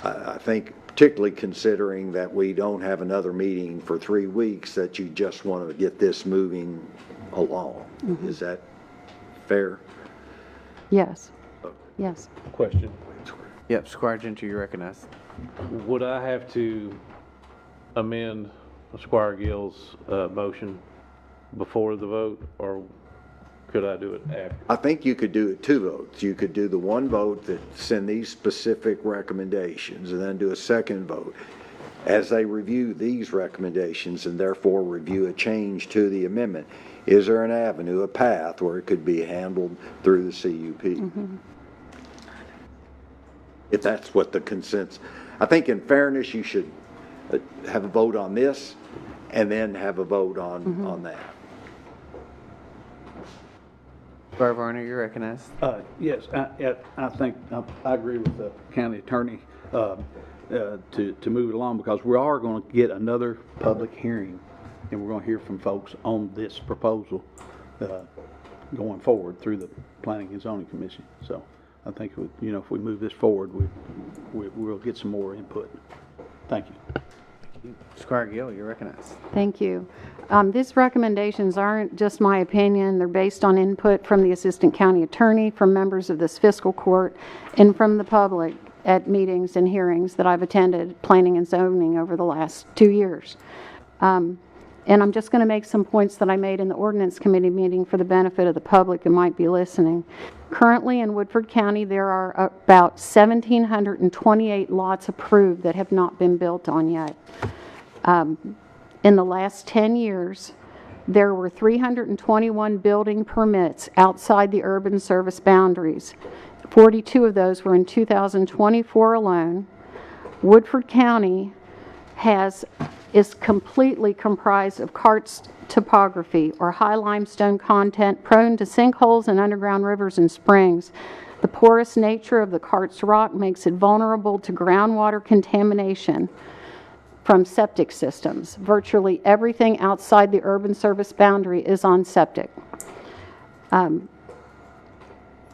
I think particularly considering that we don't have another meeting for 3 weeks, that you just want to get this moving along. Is that fair? Yes. Yes. Question. Yep, Squire Gentry, you recognize. Would I have to amend Squire Gill's motion before the vote, or could I do it after? I think you could do it 2 votes. You could do the 1 vote that send these specific recommendations, and then do a 2nd vote as they review these recommendations and therefore review a change to the amendment. Is there an avenue, a path where it could be handled through the CUP? if that's what the consensus. I think in fairness, you should have a vote on this and then have a vote on that. Squire Varner, you're recognized. Yes, I think I agree with the county attorney to move it along, because we are going to get another public hearing, and we're going to hear from folks on this proposal going forward through the Planning and Zoning Commission. So I think, if we move this forward, we'll get some more input. Thank you. Squire Gill, you're recognized. Thank you. These recommendations aren't just my opinion. They're based on input from the Assistant County Attorney, from members of this fiscal court, and from the public at meetings and hearings that I've attended, planning and zoning, over the last 2 years. And I'm just going to make some points that I made in the Ordinance Committee meeting for the benefit of the public who might be listening. Currently in Woodford County, there are about 1,728 lots approved that have not been built on yet. In the last 10 years, there were 321 building permits outside the urban service boundaries. 42 of those were in 2024 alone. Woodford County is completely comprised of karst topography, or high limestone content prone to sinkholes and underground rivers and springs. The porous nature of the karst rock makes it vulnerable to groundwater contamination from septic systems. Virtually everything outside the urban service boundary is on septic.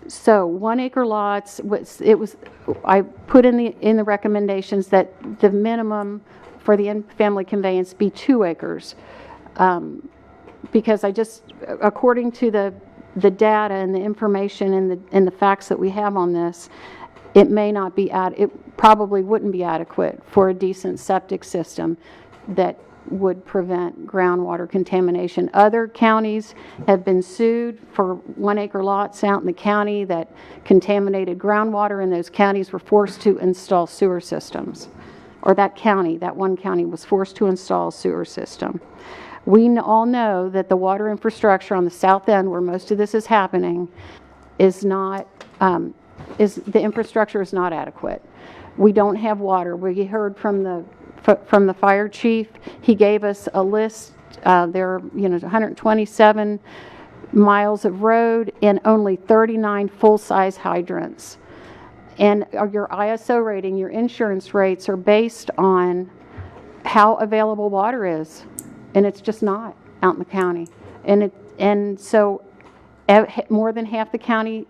So 1 acre lots, I put in the recommendations that the minimum for the in-family conveyance be 2 acres. Because according to the data and the information and the facts that we have on this, it probably wouldn't be adequate for a decent septic system that would prevent groundwater contamination. Other counties have been sued for 1 acre lots out in the county that contaminated groundwater, and those counties were forced to install sewer systems. Or that one county was forced to install a sewer system. We all know that the water infrastructure on the south end, where most of this is happening, the infrastructure is not adequate. We don't have water. We heard from the fire chief. He gave us a list. There are 127 miles of road and only 39 full-size hydrants. And your ISO rating, your insurance rates are based on how available water is, and it's just not out in the county. And so more than half the county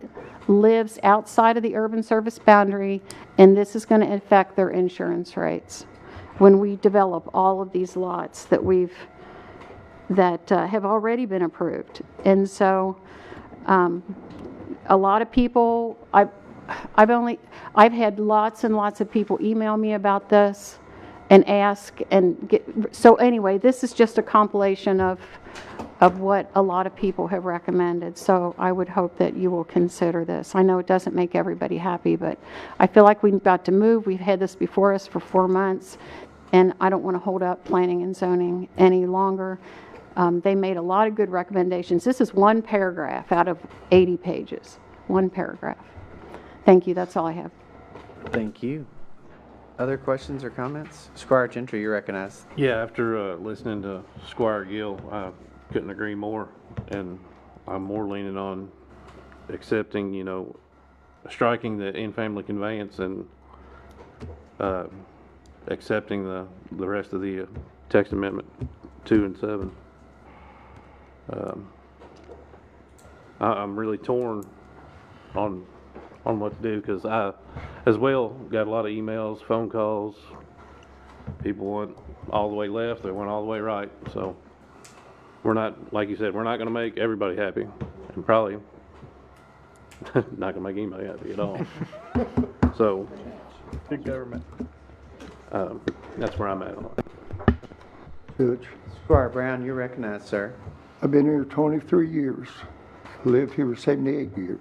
lives outside of the urban service boundary, and this is going to affect their insurance rates when we develop all of these lots that have already been approved. And so a lot of people, I've had lots and lots of people email me about this and ask so anyway, this is just a compilation of what a lot of people have recommended. So I would hope that you will consider this. I know it doesn't make everybody happy, but I feel like we've got to move. We've had this before us for 4 months, and I don't want to hold up planning and zoning any longer. They made a lot of good recommendations. This is one paragraph out of 80 pages. One paragraph. Thank you. That's all I have. Thank you. Other questions or comments? Squire Gentry, you're recognized. Yeah, after listening to Squire Gill, I couldn't agree more, and I'm more leaning on accepting, striking the in-family conveyance and accepting the rest of the text amendment 2 and 7. I'm really torn on what to do, because I, as well, got a lot of emails, phone calls. People went all the way left, they went all the way right. So we're not, like you said, we're not going to make everybody happy, and probably not going to make anybody happy at all. So Big government. That's where I'm at on it. Judge, Squire Brown, you're recognized, sir. I've been here 23 years. Lived here 78 years.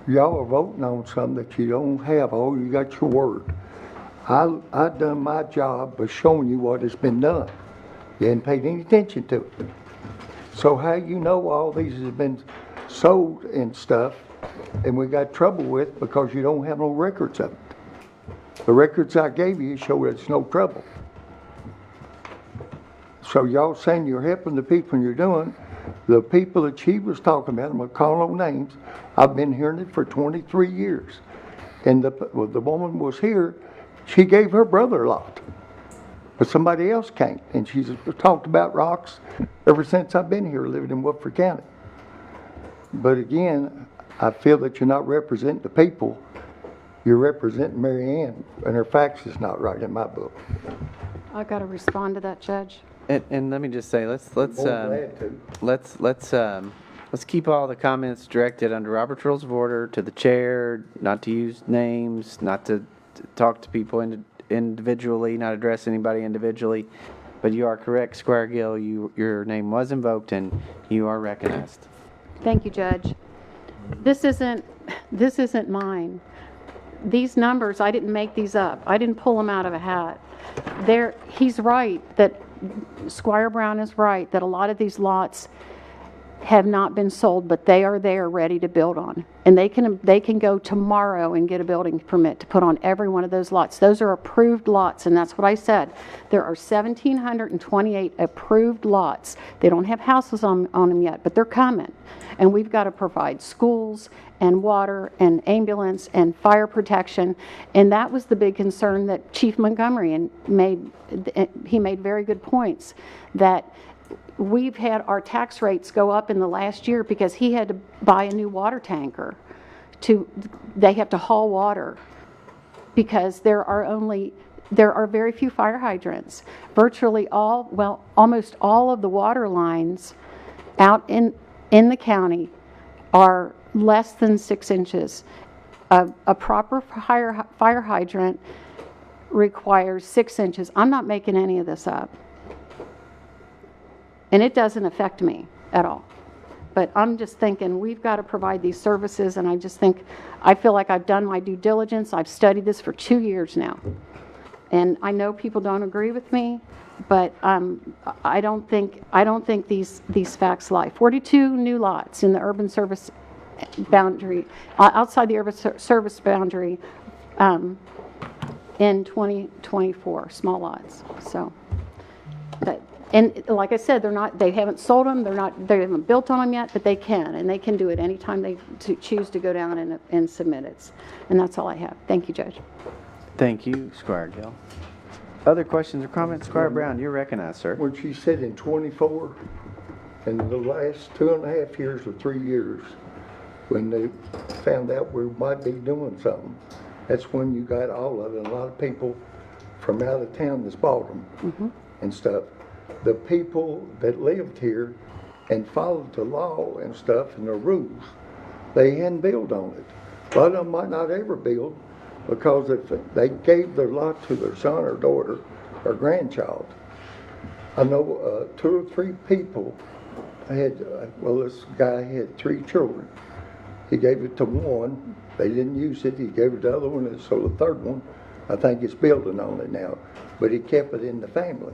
Y'all are voting on something that you don't have. Oh, you got your word. I done my job of showing you what has been done. You hadn't paid any attention to it. So how you know all these have been sold and stuff and we got trouble with because you don't have no records of it. The records I gave you show it's no trouble. So y'all saying you're helping the people you're doing, the people that she was talking about, I'm gonna call no names, I've been hearing it for 23 years. And the woman was here, she gave her brother a lot. But somebody else can't. And she's talked about rocks ever since I've been here living in Woodford County. But again, I feel that you're not representing the people. You're representing Mary Ann, and her facts is not right in my book. I got to respond to that, Judge. And let me just say, let's keep all the comments directed under Robert's Rules of Order to the chair, not to use names, not to talk to people individually, not address anybody individually. But you are correct, Squire Gill. Your name was invoked and you are recognized. Thank you, Judge. This isn't mine. These numbers, I didn't make these up. I didn't pull them out of a hat. He's right that Squire Brown is right that a lot of these lots have not been sold, but they are there ready to build on. And they can go tomorrow and get a building permit to put on every one of those lots. Those are approved lots, and that's what I said. There are 1,728 approved lots. They don't have houses on them yet, but they're coming. And we've got to provide schools and water and ambulance and fire protection. And that was the big concern that Chief Montgomery made. He made very good points that we've had our tax rates go up in the last year because he had to buy a new water tanker. They have to haul water because there are very few fire hydrants. Almost all of the water lines out in the county are less than 6 inches. A proper fire hydrant requires 6 inches. I'm not making any of this up. And it doesn't affect me at all. But I'm just thinking we've got to provide these services, and I feel like I've done my due diligence. I've studied this for 2 years now. And I know people don't agree with me, but I don't think these facts lie. 42 new lots in the urban service boundary, outside the urban service boundary in 2024, small lots. So, and like I said, they haven't sold them, they haven't built on them yet, but they can, and they can do it anytime they choose to go down and submit it. And that's all I have. Thank you, Judge. Thank you, Squire Gill. Other questions or comments? Squire Brown, you're recognized, sir. When she said in 24, in the last 2.5 years or 3 years, when they found out we might be doing something, that's when you got all of it. A lot of people from out of town that's bought them and stuff. The people that lived here and followed the law and stuff and the rules, they hadn't built on it. A lot of them might not ever build because if they gave their lot to their son or daughter or grandchild. I know 2 or 3 people had, this guy had 3 children. He gave it to one, they didn't use it, he gave it to the other one, and so the third one, I think it's building on it now, but he kept it in the family.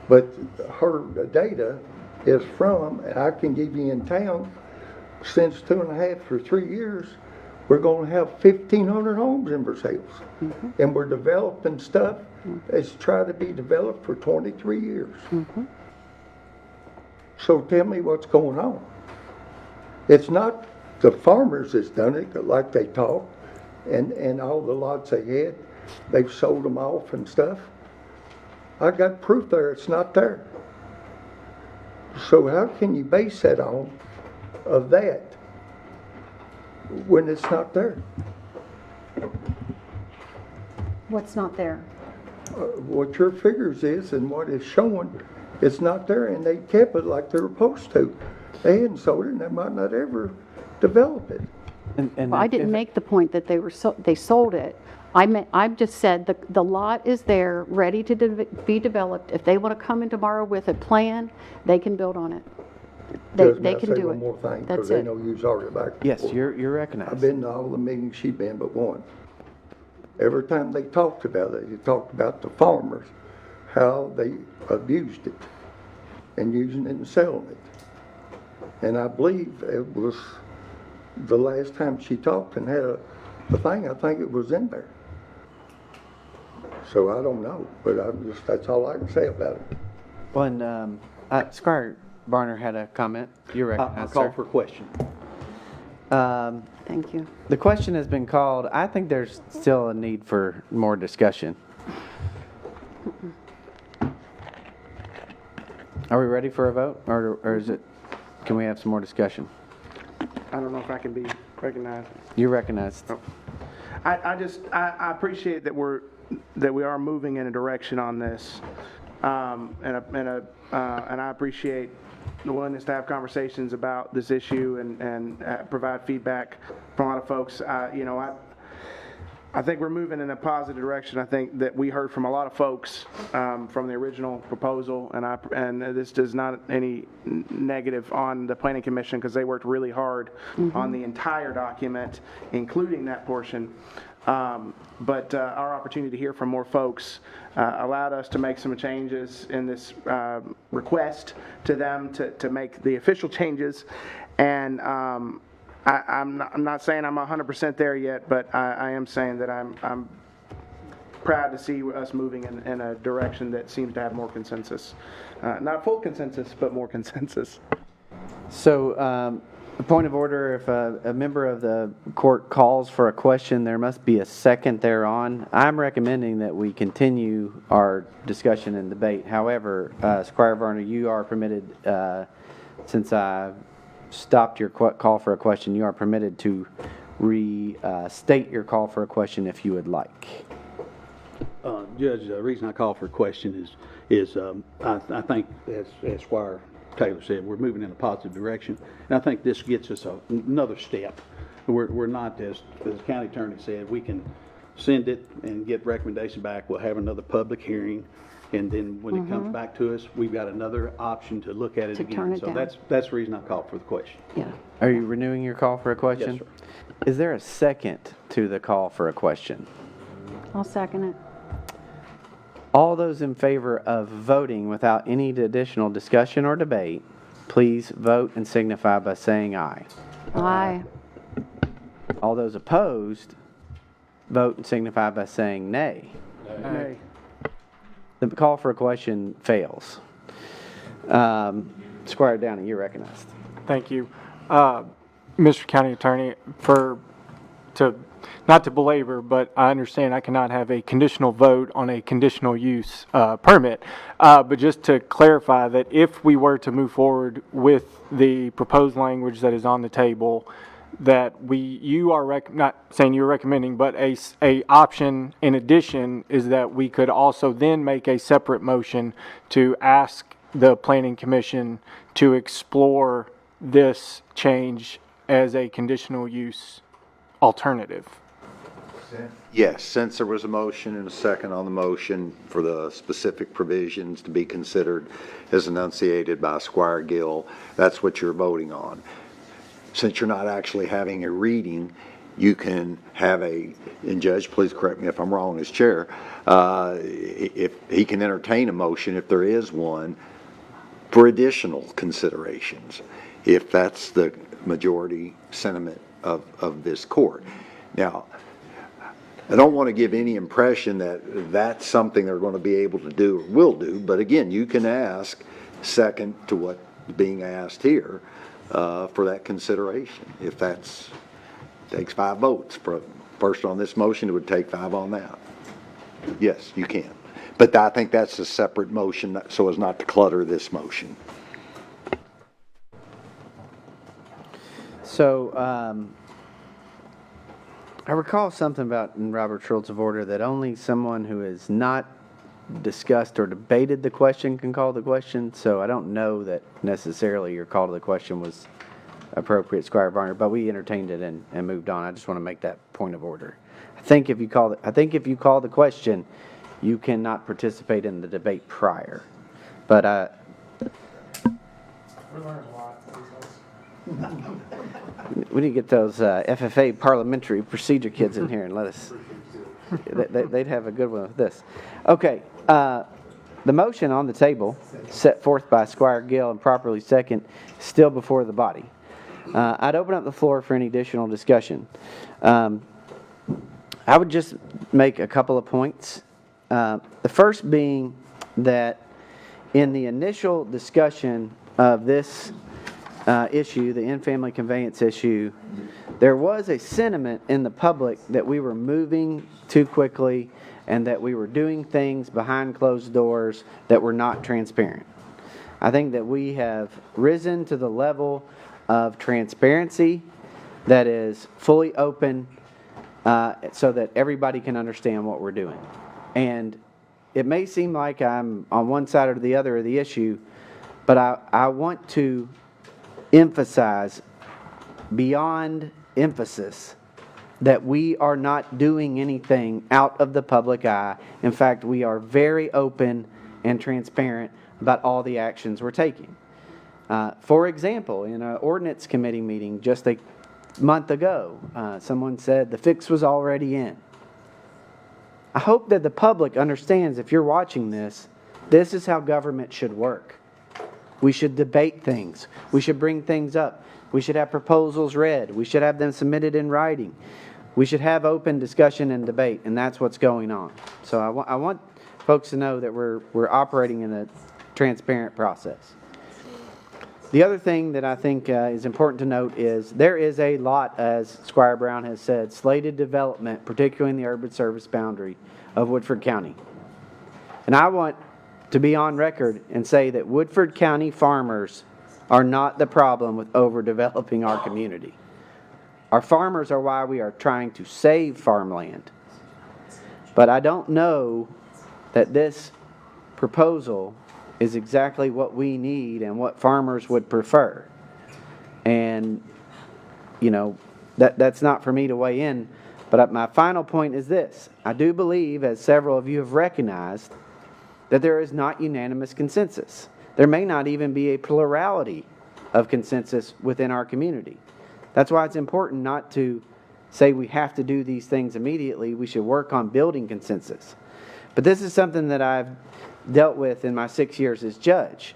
But her data is from, and I can give you in town, since 2.5 or 3 years, we're going to have 1,500 homes in Versailles. And we're developing stuff that's tried to be developed for 23 years. So tell me what's going on. It's not the farmers that's done it like they talk, and all the lots they had, they've sold them off and stuff. I got proof there, it's not there. So how can you base that on of that when it's not there? What's not there? What your figures is and what is showing, it's not there, and they kept it like they were supposed to. They hadn't sold it, and they might not ever develop it. Well, I didn't make the point that they sold it. I just said the lot is there, ready to be developed. If they want to come in tomorrow with a plan, they can build on it. They can do it. One more thing, That's because they it. know you've already back. Yes, you're recognized. I've been to all the meetings she's been but one. Every time they talked about it, they talked about the farmers, how they abused it and using it and selling it. And I believe it was the last time she talked and had a thing, I think it was in there. So I don't know, but that's all I can say about it. Well, and Squire Barner had a comment. You're recognized, I'll call sir. for a question. Thank you. The question has been called. I think there's still a need for more discussion. Are we ready for a vote, or is it? Can we have some more discussion? I don't know if I can be recognized. You're recognized. Oh. I appreciate that we are moving in a direction on this, and I appreciate the willingness to have conversations about this issue and provide feedback from a lot of folks. I think we're moving in a positive direction. I think that we heard from a lot of folks from the original proposal, and this does not any negative on the Planning Commission because they worked really hard on the entire document, including that portion. But our opportunity to hear from more folks allowed us to make some changes in this request to them to make the official changes. And I'm not saying I'm 100% there yet, but I am saying that I'm proud to see us moving in a direction that seems to have more consensus. Not full consensus, but more consensus. So, a point of order, if a member of the court calls for a question, there must be a second thereon. I'm recommending that we continue our discussion and debate. However, Squire Varner, you are permitted, since I stopped your call for a question, you are permitted to restate your call for a question if you would like. Judge, the reason I call for a question is I think, as Squire Taylor said, we're moving in a positive direction, and I think this gets us another step. We're not, as the county attorney said, we can send it and get recommendation back. We'll have another public hearing, and then when it comes back to us, we've got another option to look at it again. Turn it So down. that's the reason I called for the question. Yeah. Are you renewing your call for a question? Yes, sir. Is there a second to the call for a question? I'll second it. All those in favor of voting without any additional discussion or debate, please vote and signify by saying aye. Aye. All those opposed, vote and signify by saying nay. Nay. The call for a question fails. Squire Downey, you're recognized. Thank you. Mr. County Attorney, not to belabor, but I understand I cannot have a conditional vote on a conditional use permit. But just to clarify that if we were to move forward with the proposed language that is on the table, that you are not saying you're recommending, but a option in addition is that we could also then make a separate motion to ask the Planning Commission to explore this change as a conditional use alternative. Yes, since there was a motion and a second on the motion for the specific provisions to be considered as enunciated by Squire Gill, that's what you're voting on. Since you're not actually having a reading, you can have and Judge, please correct me if I'm wrong as chair, if he can entertain a motion, if there is one, for additional considerations, if that's the majority sentiment of this court. Now, I don't want to give any impression that that's something they're going to be able to do or will do, but again, you can ask second to what's being asked here for that consideration. If takes 5 votes. First on this motion, it would take 5 on that. Yes, you can. But I think that's a separate motion so as not to clutter this motion. So, I recall something about in Robert's Rules of Order that only someone who has not discussed or debated the question can call the question. So I don't know that necessarily your call to the question was appropriate, Squire Varner, but we entertained it and moved on. I just want to make that point of order. I think if you call the question, you cannot participate in the debate prior. But We're learning a lot. we need to get those FFA parliamentary procedure kids in here and let us. They'd have a good one with this. Okay, the motion on the table, set forth by Squire Gill and properly second, still before the body. I'd open up the floor for any additional discussion. I would just make a couple of points. The first being that in the initial discussion of this issue, the in-family conveyance issue, there was a sentiment in the public that we were moving too quickly and that we were doing things behind closed doors that were not transparent. I think that we have risen to the level of transparency that is fully open so that everybody can understand what we're doing. And it may seem like I'm on one side or the other of the issue, but I want to emphasize beyond emphasis that we are not doing anything out of the public eye. In fact, we are very open and transparent about all the actions we're taking. For example, in an ordinance committee meeting just a month ago, someone said the fix was already in. I hope that the public understands, if you're watching this, this is how government should work. We should debate things. We should bring things up. We should have proposals read. We should have them submitted in writing. We should have open discussion and debate, and that's what's going on. So I want folks to know that we're operating in a transparent process. The other thing that I think is important to note is there is a lot, as Squire Brown has said, slated development, particularly in the urban service boundary of Woodford County. And I want to be on record and say that Woodford County farmers are not the problem with overdeveloping our community. Our farmers are why we are trying to save farmland. But I don't know that this proposal is exactly what we need and what farmers would prefer. And, you know, that's not for me to weigh in. But my final point is this. I do believe, as several of you have recognized, that there is not unanimous consensus. There may not even be a plurality of consensus within our community. That's why it's important not to say we have to do these things immediately. We should work on building consensus. But this is something that I've dealt with in my 6 years as judge.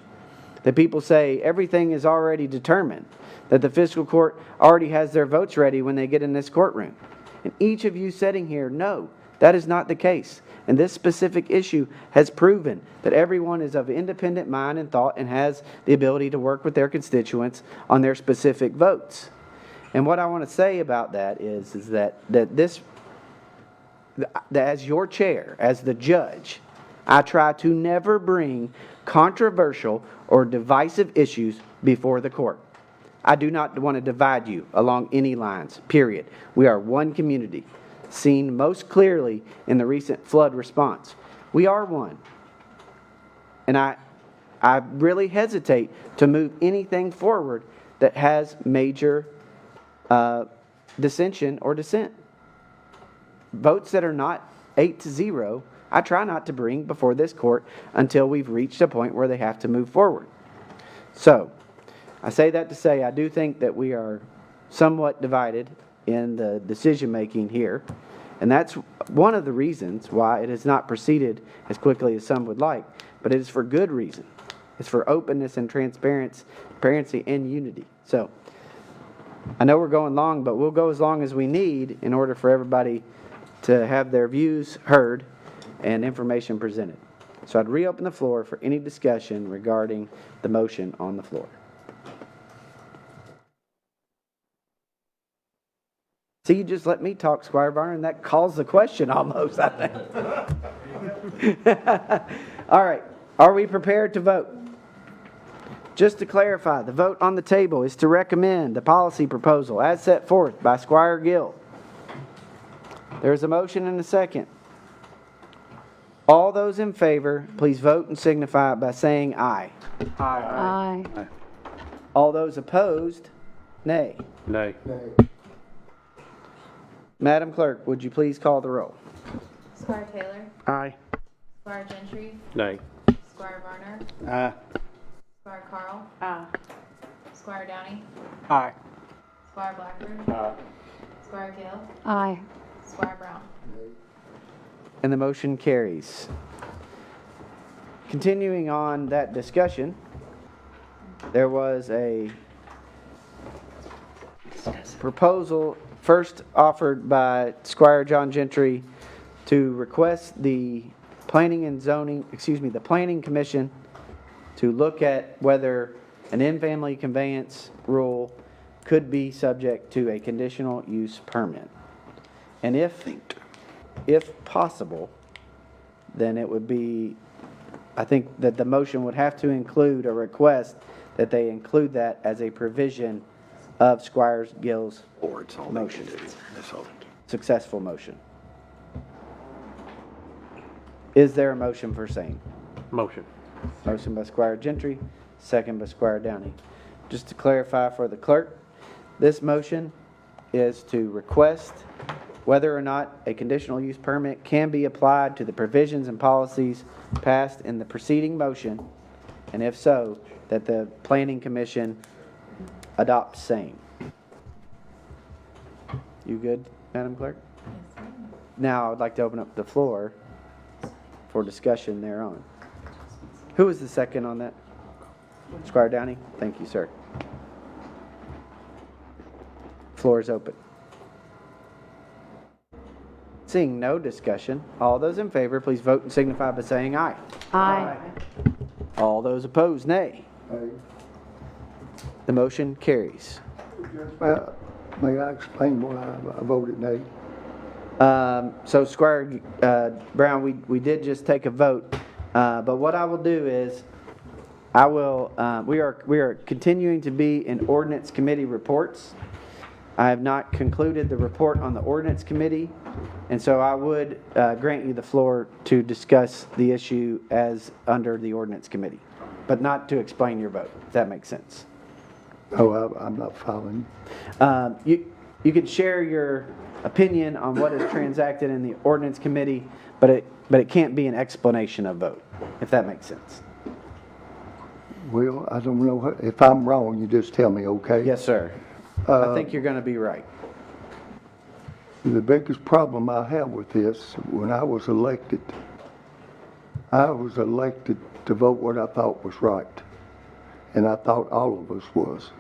That people say everything is already determined, that the fiscal court already has their votes ready when they get in this courtroom. And each of you sitting here know that is not the case. And this specific issue has proven that everyone is of independent mind and thought and has the ability to work with their constituents on their specific votes. And what I want to say about that is that as your chair, as the judge, I try to never bring controversial or divisive issues before the court. I do not want to divide you along any lines, period. We are one community, seen most clearly in the recent flood response. We are one. And I really hesitate to move anything forward that has major dissension or dissent. Votes that are not 8-0, I try not to bring before this court until we've reached a point where they have to move forward. So, I say that to say I do think that we are somewhat divided in the decision making here, and that's one of the reasons why it has not proceeded as quickly as some would like, but it is for good reason. It's for openness and transparency and unity. So, I know we're going long, but we'll go as long as we need in order for everybody to have their views heard and information presented. So I'd reopen the floor for any discussion regarding the motion on the floor. See, you just let me talk, Squire Varner, and that calls the question almost, I think. All right. Are we prepared to vote? Just to clarify, the vote on the table is to recommend the policy proposal as set forth by Squire Gill. There's a motion and a second. All those in favor, please vote and signify by saying aye. Aye. Aye. All those opposed, nay. Nay. Madam Clerk, would you please call the roll? Squire Taylor. Aye. Squire Gentry. Nay. Squire Varner. Aye. Squire Carl. Aye. Squire Downey. Aye. Squire Blackford. Aye. Squire Gill. Aye. Squire Brown. And the motion carries. Continuing on that discussion, there was a proposal first offered by Squire John Gentry to request the Planning Commission to look at whether an in-family conveyance rule could be subject to a conditional use permit. And if possible, then it would be, I think that the motion would have to include a request that they include that as a provision of Squire Gill's motion. Successful motion. Is there a motion for same? Motion. Motion by Squire Gentry, second by Squire Downey. Just to clarify for the clerk, this motion is to request whether or not a conditional use permit can be applied to the provisions and policies passed in the preceding motion, and if so, that the Planning Commission adopts same. You good, Madam Clerk? Now, I'd like to open up the floor for discussion thereon. Who was the second on that? Squire Downey? Thank you, sir. Floor is open. Seeing no discussion, all those in favor, please vote and signify by saying aye. Aye. All those opposed, nay. The motion carries. May I explain why I voted nay? So Squire Brown, we did just take a vote, but what I will do is, we are continuing to be in ordinance committee reports. I have not concluded the report on the ordinance committee, and so I would grant you the floor to discuss the issue as under the ordinance committee, but not to explain your vote, if that makes sense. Oh, I'm not following. You can share your opinion on what is transacted in the ordinance committee, but it can't be an explanation of vote, if that makes sense. Well, I don't know. If I'm wrong, you just tell me, okay? Yes, sir. I think you're going to be right. The biggest problem I have with this, when I was elected to vote what I thought was right. And I thought all of us was.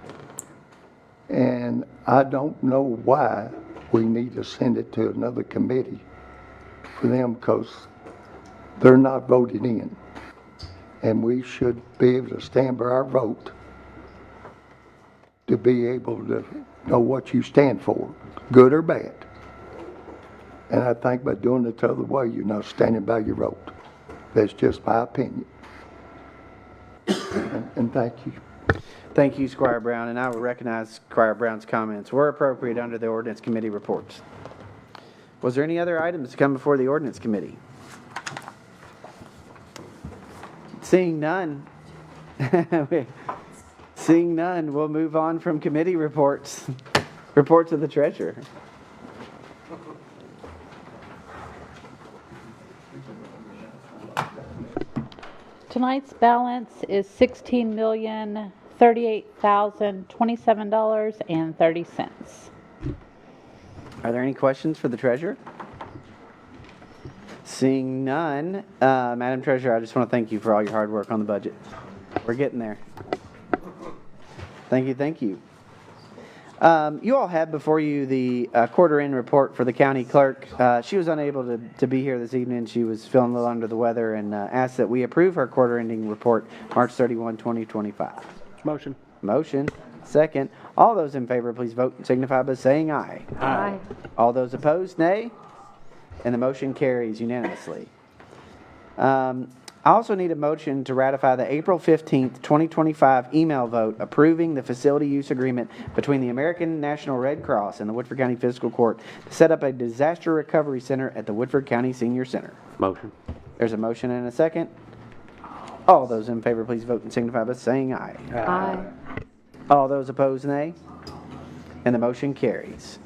And I don't know why we need to send it to another committee for them, because they're not voted in. And we should be able to stand by our vote to be able to know what you stand for, good or bad. And I think by doing it the other way, you're not standing by your vote. That's just my opinion. And thank you. Thank you, Squire Brown, and I will recognize Squire Brown's comments were appropriate under the ordinance committee reports. Was there any other items to come before the ordinance committee? Seeing none, we'll move on from committee reports. Reports of the treasurer. Tonight's balance is $16,038,027.30. Are there any questions for the treasurer? Seeing none, Madam Treasurer, I just want to thank you for all your hard work on the budget. We're getting there. Thank you, thank you. You all have before you the quarter-end report for the county clerk. She was unable to be here this evening. She was feeling a little under the weather and asked that we approve her quarter-ending report, March 31, 2025. Motion. Motion. Second. All those in favor, please vote and signify by saying aye. Aye. All those opposed, nay. And the motion carries unanimously. I also need a motion to ratify the April 15th, 2025 email vote approving the facility use agreement between the American National Red Cross and the Woodford County Fiscal Court to set up a disaster recovery center at the Woodford County Senior Center. Motion. There's a motion and a second. All those in favor, please vote and signify by saying aye. Aye. All those opposed, nay. And the motion carries.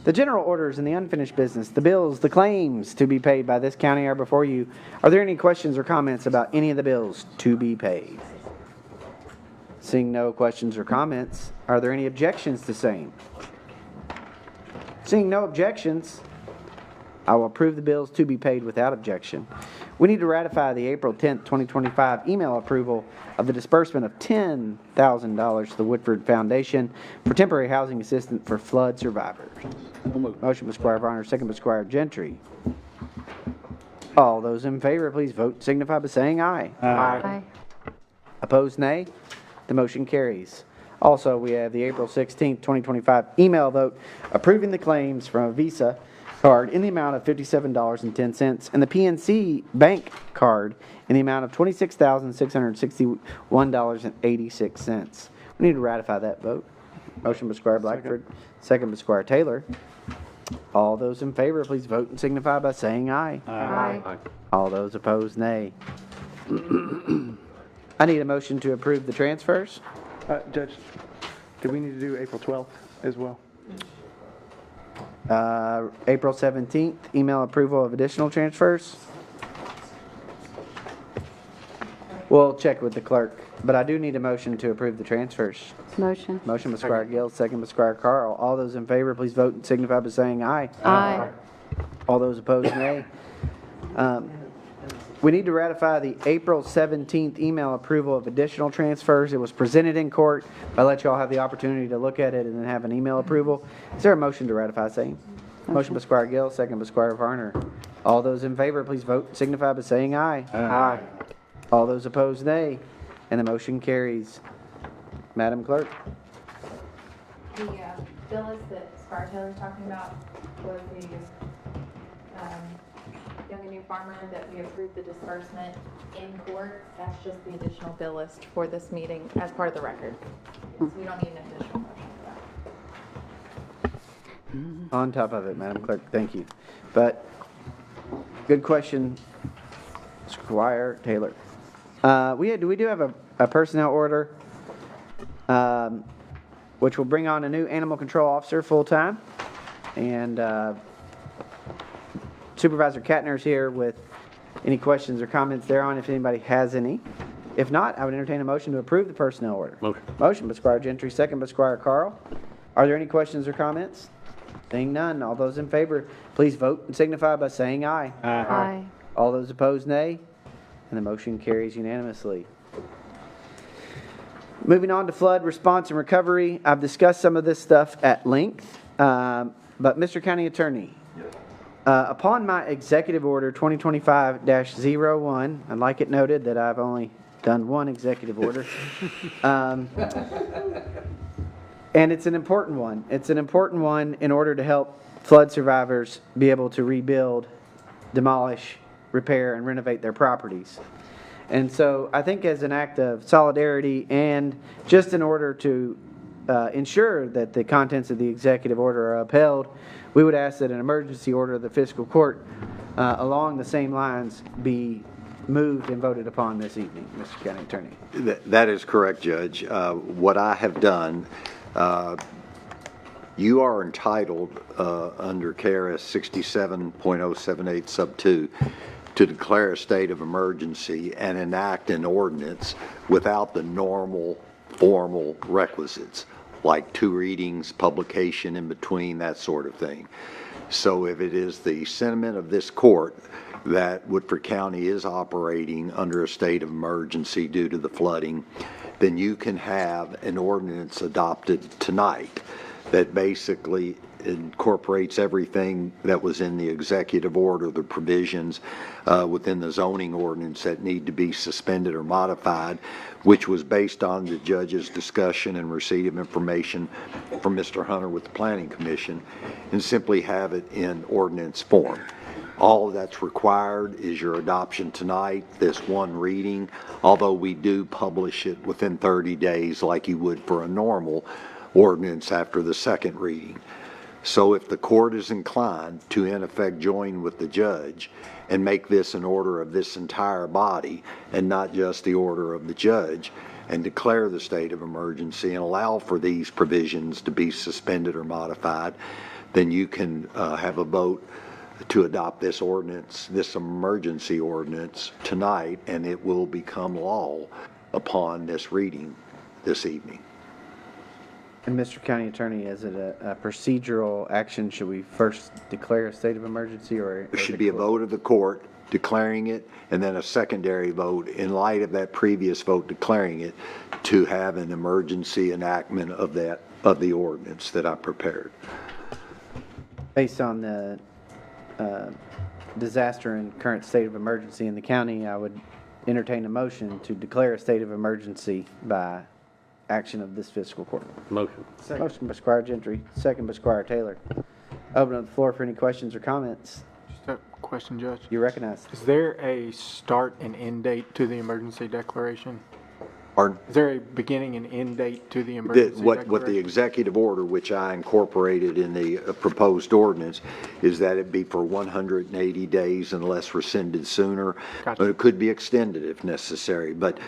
The general orders and the unfinished business, the bills, the claims to be paid by this county are before you. Are there any questions or comments about any of the bills to be paid? Seeing no questions or comments, are there any objections to same? Seeing no objections, I will approve the bills to be paid without objection. We need to ratify the April 10th, 2025 email approval of the disbursement of $10,000 to the Woodford Foundation for temporary housing assistance for flood survivors. Motion by Squire Varner, second by Squire Gentry. All those in favor, please vote, signify by saying aye. Aye. Opposed, nay. The motion carries. Also, we have the April 16th, 2025 email vote approving the claims from a Visa card in the amount of $57.10 and the PNC Bank card in the amount of $26,661.86. We need to ratify that vote. Motion by Squire Blackford, second by Squire Taylor. All those in favor, please vote and signify by saying aye. Aye. All those opposed, nay. I need a motion to approve the transfers. Judge, do we need to do April 12th as well? April 17th, email approval of additional transfers. We'll check with the clerk, but I do need a motion to approve the transfers. Motion. Motion by Squire Gill, second by Squire Carl. All those in favor, please vote and signify by saying aye. Aye. All those opposed, nay. We need to ratify the April 17th email approval of additional transfers. It was presented in court. I let you all have the opportunity to look at it and then have an email approval. Is there a motion to ratify same? Motion by Squire Gill, second by Squire Varner. All those in favor, please vote and signify by saying aye. Aye. All those opposed, nay. And the motion carries. Madam Clerk. The bill list that Squire Taylor's talking about was the Young and New Farmer that we approved the disbursement in court. That's just the additional bill list for this meeting as part of the record. So we don't need an additional motion for that. On top of it, Madam Clerk, thank you. But, good question, Squire Taylor. We do have a personnel order, which will bring on a new animal control officer full-time. And Supervisor Katner's here with any questions or comments thereon, if anybody has any. If not, I would entertain a motion to approve the personnel order. Motion. Motion by Squire Gentry, second by Squire Carl. Are there any questions or comments? Seeing none, all those in favor, please vote and signify by saying aye. Aye. All those opposed, nay. And the motion carries unanimously. Moving on to flood response and recovery. I've discussed some of this stuff at length, but Mr. County Attorney, upon my executive order 2025-01, I'd like it noted that I've only done one executive order. And it's an important one. It's an important one in order to help flood survivors be able to rebuild, demolish, repair, and renovate their properties. And so I think as an act of solidarity and just in order to ensure that the contents of the executive order are upheld, we would ask that an emergency order of the fiscal court along the same lines be moved and voted upon this evening, Mr. County Attorney. That is correct, Judge. What I have done, you are entitled under KRS 67.078 sub 2 to declare a state of emergency and enact an ordinance without the normal formal requisites, like 2 readings, publication in between, that sort of thing. So if it is the sentiment of this court that Woodford County is operating under a state of emergency due to the flooding, then you can have an ordinance adopted tonight that basically incorporates everything that was in the executive order, the provisions within the zoning ordinance that need to be suspended or modified, which was based on the judge's discussion and receipt of information from Mr. Hunter with the Planning Commission, and simply have it in ordinance form. All that's required is your adoption tonight, this one reading, although we do publish it within 30 days like you would for a normal ordinance after the second reading. So if the court is inclined to in effect join with the judge and make this an order of this entire body and not just the order of the judge, and declare the state of emergency and allow for these provisions to be suspended or modified, then you can have a vote to adopt this ordinance, this emergency ordinance tonight, and it will become law upon this reading this evening. And Mr. County Attorney, is it a procedural action? Should we first declare a state of emergency or? There should be a vote of the court declaring it, and then a secondary vote in light of that previous vote declaring it to have an emergency enactment of the ordinance that I prepared. Based on the disaster and current state of emergency in the county, I would entertain a motion to declare a state of emergency by action of this fiscal court. Motion. Motion by Squire Gentry, second by Squire Taylor. Open up the floor for any questions or comments. Just a question, Judge. You recognize. Is there a start and end date to the emergency declaration? Pardon? Is there a beginning and end date to the emergency What the declaration? executive order, which I incorporated in the proposed ordinance, is that it be for 180 days unless rescinded sooner. Gotcha. It could be extended if necessary. But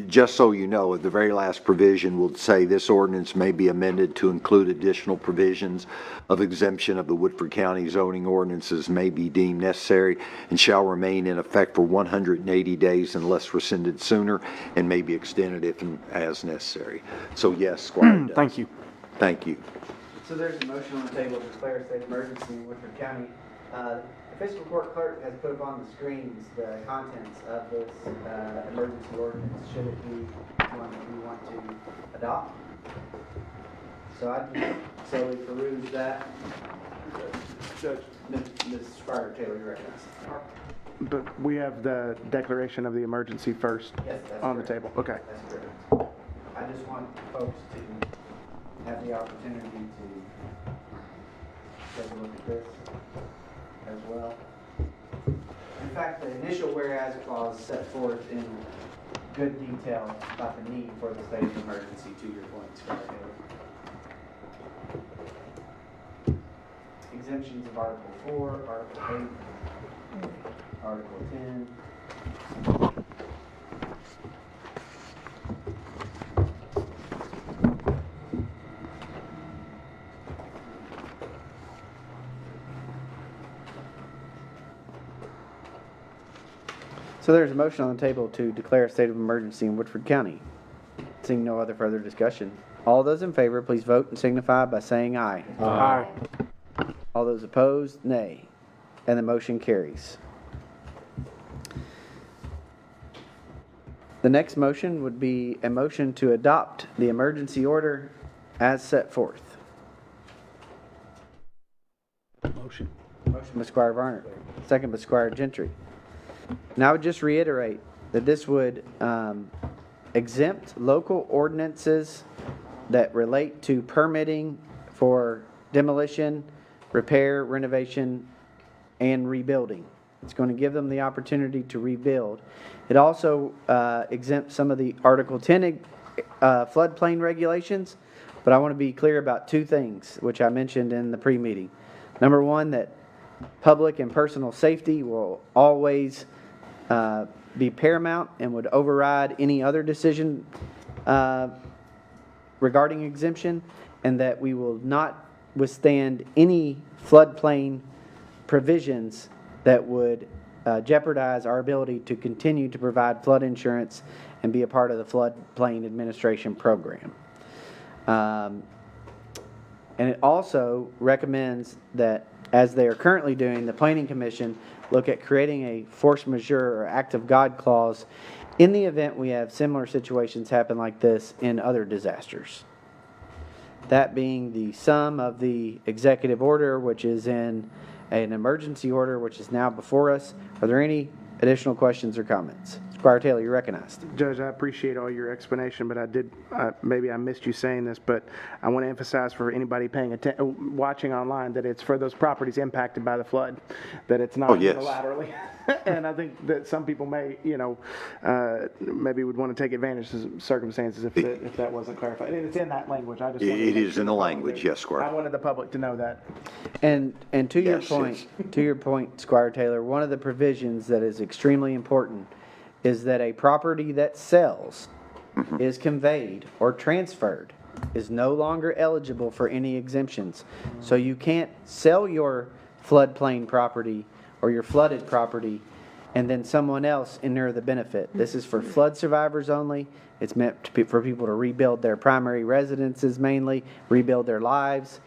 just so you know, the very last provision will say this ordinance may be amended to include additional provisions of exemption of the Woodford County zoning ordinances may be deemed necessary and shall remain in effect for 180 days unless rescinded sooner and may be extended if and as necessary. So yes, Squire does. Thank you. Thank you. So there's a motion on the table to declare a state of emergency in Woodford County. The fiscal court clerk has put up on the screens the contents of this emergency ordinance, should it be one that we want to adopt. So I just slowly peruse that. Judge. Ms. Squire Taylor, you recognize. But we have the declaration of the emergency first Yes, that's on the correct. table. Okay. That's correct. I just want folks to have the opportunity to take a look at this as well. In fact, the initial whereas clause set forth in good detail about the need for the state of emergency, to your point, Squire Taylor. Exemptions of Article 4, Article 8, Article 10. So there's a motion on the table to declare a state of emergency in Woodford County. Seeing no other further discussion. All those in favor, please vote and signify by saying aye. Aye. All those opposed, nay. And the motion carries. The next motion would be a motion to adopt the emergency order as set forth. Motion. Motion by Squire Varner, second by Squire Gentry. And I would just reiterate that this would exempt local ordinances that relate to permitting for demolition, repair, renovation, and rebuilding. It's going to give them the opportunity to rebuild. It also exempts some of the Article 10 floodplain regulations, but I want to be clear about two things, which I mentioned in the pre-meeting. Number one, that public and personal safety will always be paramount and would override any other decision regarding exemption, and that we will not withstand any floodplain provisions that would jeopardize our ability to continue to provide flood insurance and be a part of the floodplain administration program. And it also recommends that, as they are currently doing, the Planning Commission look at creating a force majeure or act of God clause in the event we have similar situations happen like this in other disasters. That being the sum of the executive order, which is in an emergency order, which is now before us. Are there any additional questions or comments? Squire Taylor, you're recognized. Judge, I appreciate all your explanation, but maybe I missed you saying this, but I want to emphasize for anybody watching online that it's for those properties impacted by the flood, that it's not unilaterally. And I think that some people may, maybe would want to take advantage of circumstances if that wasn't clarified. And it's in that language. I just It is in the language, yes, Squire. I wanted the public to know that. And to your point, Squire Taylor, one of the provisions that is extremely important is that a property that sells, is conveyed, or transferred is no longer eligible for any exemptions. So you can't sell your floodplain property or your flooded property and then someone else inure the benefit. This is for flood survivors only. It's meant for people to rebuild their primary residences mainly, rebuild their lives,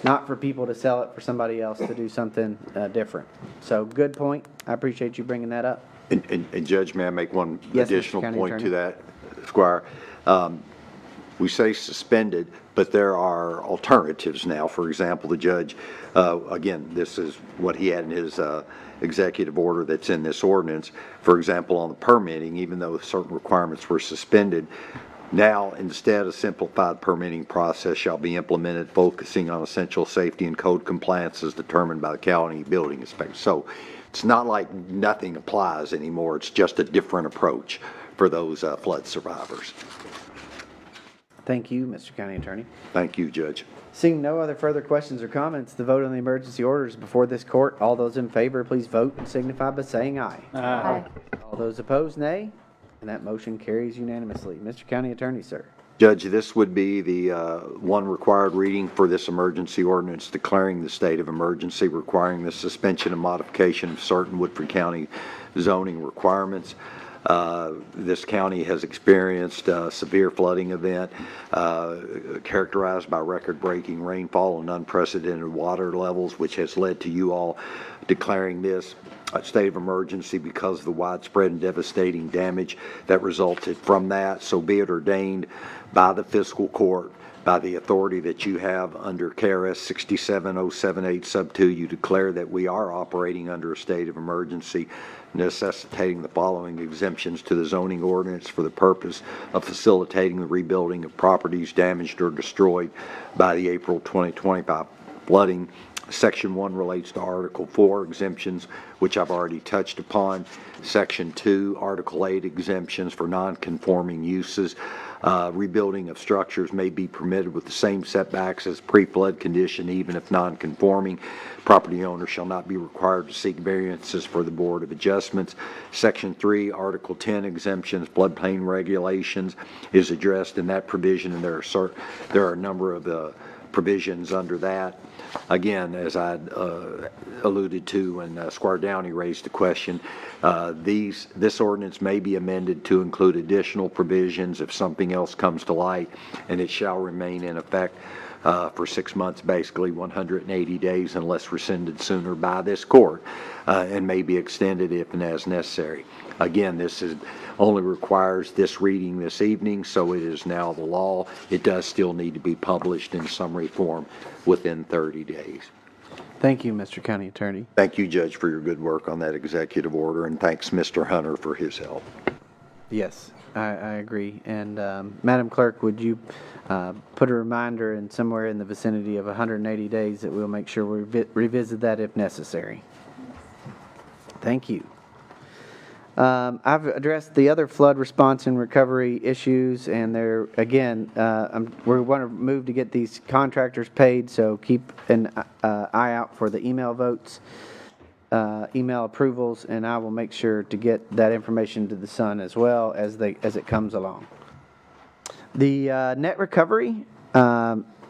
not for people to sell it for somebody else to do something different. So good point. I appreciate you bringing that up. And Judge, may I make one Yes, Mr. additional County point Attorney. to that, Squire? We say suspended, but there are alternatives now. For example, the judge, again, this is what he had in his executive order that's in this ordinance. For example, on the permitting, even though certain requirements were suspended, now instead a simplified permitting process shall be implemented focusing on essential safety and code compliance as determined by the county building inspector. So it's not like nothing applies anymore. It's just a different approach for those flood survivors. Thank you, Mr. County Attorney. Thank you, Judge. Seeing no other further questions or comments, the vote on the emergency orders before this court. All those in favor, please vote and signify by saying aye. Aye. All those opposed, nay. And that motion carries unanimously. Mr. County Attorney, sir. Judge, this would be the one required reading for this emergency ordinance declaring the state of emergency, requiring the suspension and modification of certain Woodford County zoning requirements. This county has experienced a severe flooding event characterized by record-breaking rainfall and unprecedented water levels, which has led to you all declaring this a state of emergency because of the widespread and devastating damage that resulted from that. So be it ordained by the fiscal court, by the authority that you have under KRS 67078 sub 2, you declare that we are operating under a state of emergency, necessitating the following exemptions to the zoning ordinance for the purpose of facilitating the rebuilding of properties damaged or destroyed by the April 2025 flooding. Section 1 relates to Article 4 exemptions, which I've already touched upon. Section 2, Article 8 exemptions for non-conforming uses. Rebuilding of structures may be permitted with the same setbacks as pre-flood condition, even if non-conforming. Property owner shall not be required to seek variances for the Board of Adjustments. Section 3, Article 10 exemptions, floodplain regulations is addressed in that provision, and there are a number of provisions under that. Again, as I alluded to when Squire Downey raised the question, this ordinance may be amended to include additional provisions if something else comes to light, and it shall remain in effect for 6 months, basically 180 days, unless rescinded sooner by this court, and may be extended if and as necessary. Again, this only requires this reading this evening, so it is now the law. It does still need to be published in summary form within 30 days. Thank you, Mr. County Attorney. Thank you, Judge, for your good work on that executive order, and thanks, Mr. Hunter, for his help. Yes, I agree. And Madam Clerk, would you put a reminder in somewhere in the vicinity of 180 days that we'll make sure we revisit that if necessary? Thank you. I've addressed the other flood response and recovery issues, and there again, we want to move to get these contractors paid. So keep an eye out for the email votes, email approvals, and I will make sure to get that information to the Sun as well as it comes along. The net recovery.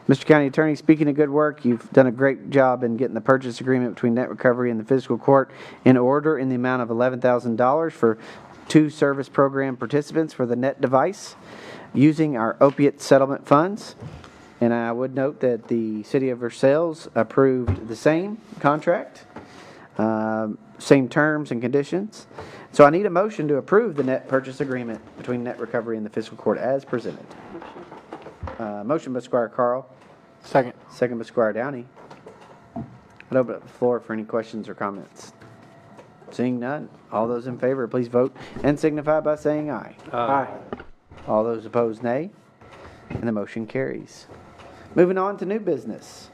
Mr. County Attorney, speaking of good work, you've done a great job in getting the purchase agreement between Net Recovery and the Fiscal Court in order in the amount of $11,000 for 2 service program participants for the NET device using our opiate settlement funds. And I would note that the City of Versailles approved the same contract, same terms and conditions. So I need a motion to approve the net purchase agreement between Net Recovery and the Fiscal Court as presented. Motion by Squire Carl. Second. Second by Squire Downey. I'd open up the floor for any questions or comments. Seeing none, all those in favor, please vote and signify by saying aye. Aye. All those opposed, nay. And the motion carries. Moving on to new business.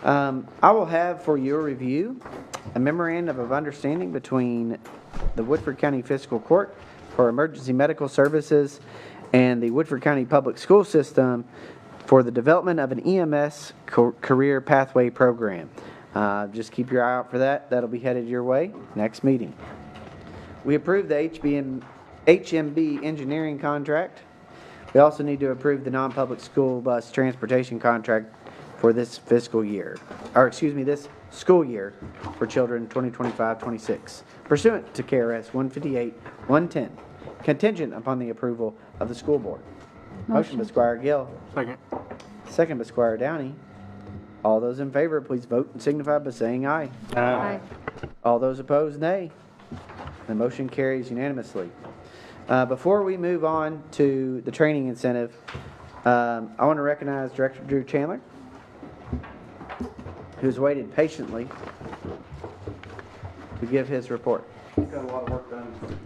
I will have for your review a memorandum of understanding between the Woodford County Fiscal Court for Emergency Medical Services and the Woodford County Public School System for the development of an EMS career pathway program. Just keep your eye out for that. That'll be headed your way next meeting. We approved the HMB engineering contract. We also need to approve the non-public school bus transportation contract for this fiscal year, this school year for children 2025-26, pursuant to KRS 158-110, contingent upon the approval of the school board. Motion by Squire Gill. Second. Second by Squire Downey. All those in favor, please vote and signify by saying aye. Aye. All those opposed, nay. The motion carries unanimously. Before we move on to the training incentive, I want to recognize Director Drew Chandler, who's waited patiently to give his report. Got a lot of work done.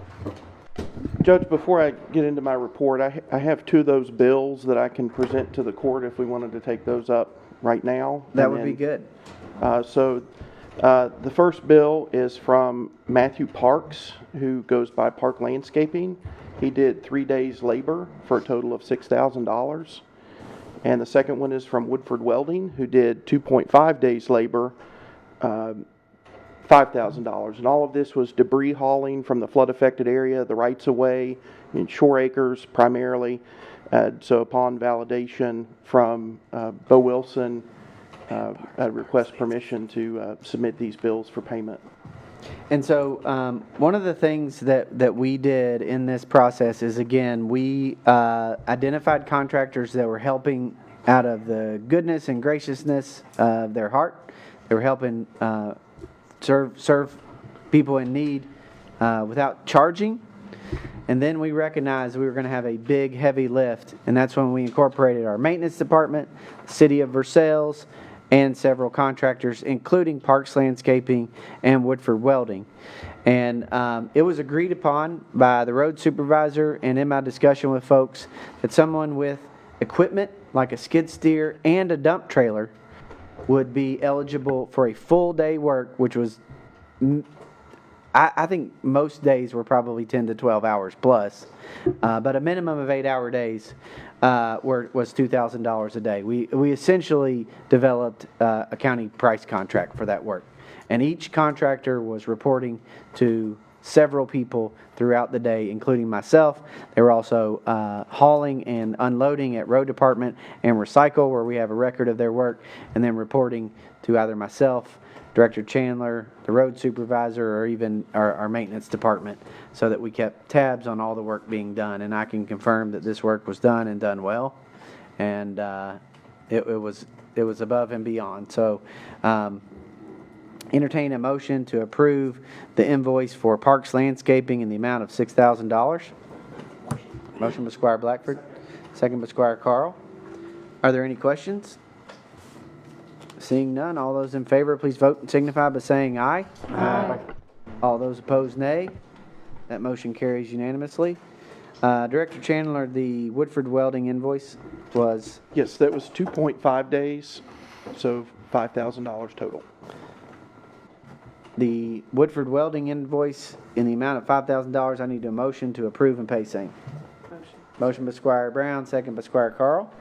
Judge, before I get into my report, I have two of those bills that I can present to the court if we wanted to take those up right now. That would be good. The first bill is from Matthew Parks, who goes by Park Landscaping. He did 3 days labor for a total of $6,000. And the second one is from Woodford Welding, who did 2.5 days labor, $5,000. And all of this was debris hauling from the flood-affected area, the rights-of-way, in Shore Acres primarily. So upon validation from Bo Wilson, I request permission to submit these bills for payment. And so one of the things that we did in this process is, again, we identified contractors that were helping out of the goodness and graciousness of their heart. They were helping serve people in need without charging. And then we recognized we were going to have a big, heavy lift, and that's when we incorporated our maintenance department, City of Versailles, and several contractors, including Parks Landscaping and Woodford Welding. And it was agreed upon by the road supervisor and in my discussion with folks that someone with equipment like a skid steer and a dump trailer would be eligible for a full day work, which was, I think most days were probably 10 to 12 hours plus, but a minimum of 8-hour days was $2,000 a day. We essentially developed a county price contract for that work, and each contractor was reporting to several people throughout the day, including myself. They were also hauling and unloading at road department and recycle, where we have a record of their work, and then reporting to either myself, Director Chandler, the road supervisor, or even our maintenance department, so that we kept tabs on all the work being done. And I can confirm that this work was done and done well, and it was above and beyond. So entertain a motion to approve the invoice for Parks Landscaping in the amount of $6,000. Motion by Squire Blackford, second by Squire Carl. Are there any questions? Seeing none, all those in favor, please vote and signify by saying aye. Aye. All those opposed, nay. That motion carries unanimously. Director Chandler, the Woodford Welding invoice was? Yes, that was 2.5 days, so $5,000 total. The Woodford Welding invoice in the amount of $5,000, I need a motion to approve and pay same. Motion by Squire Brown, second by Squire Carl.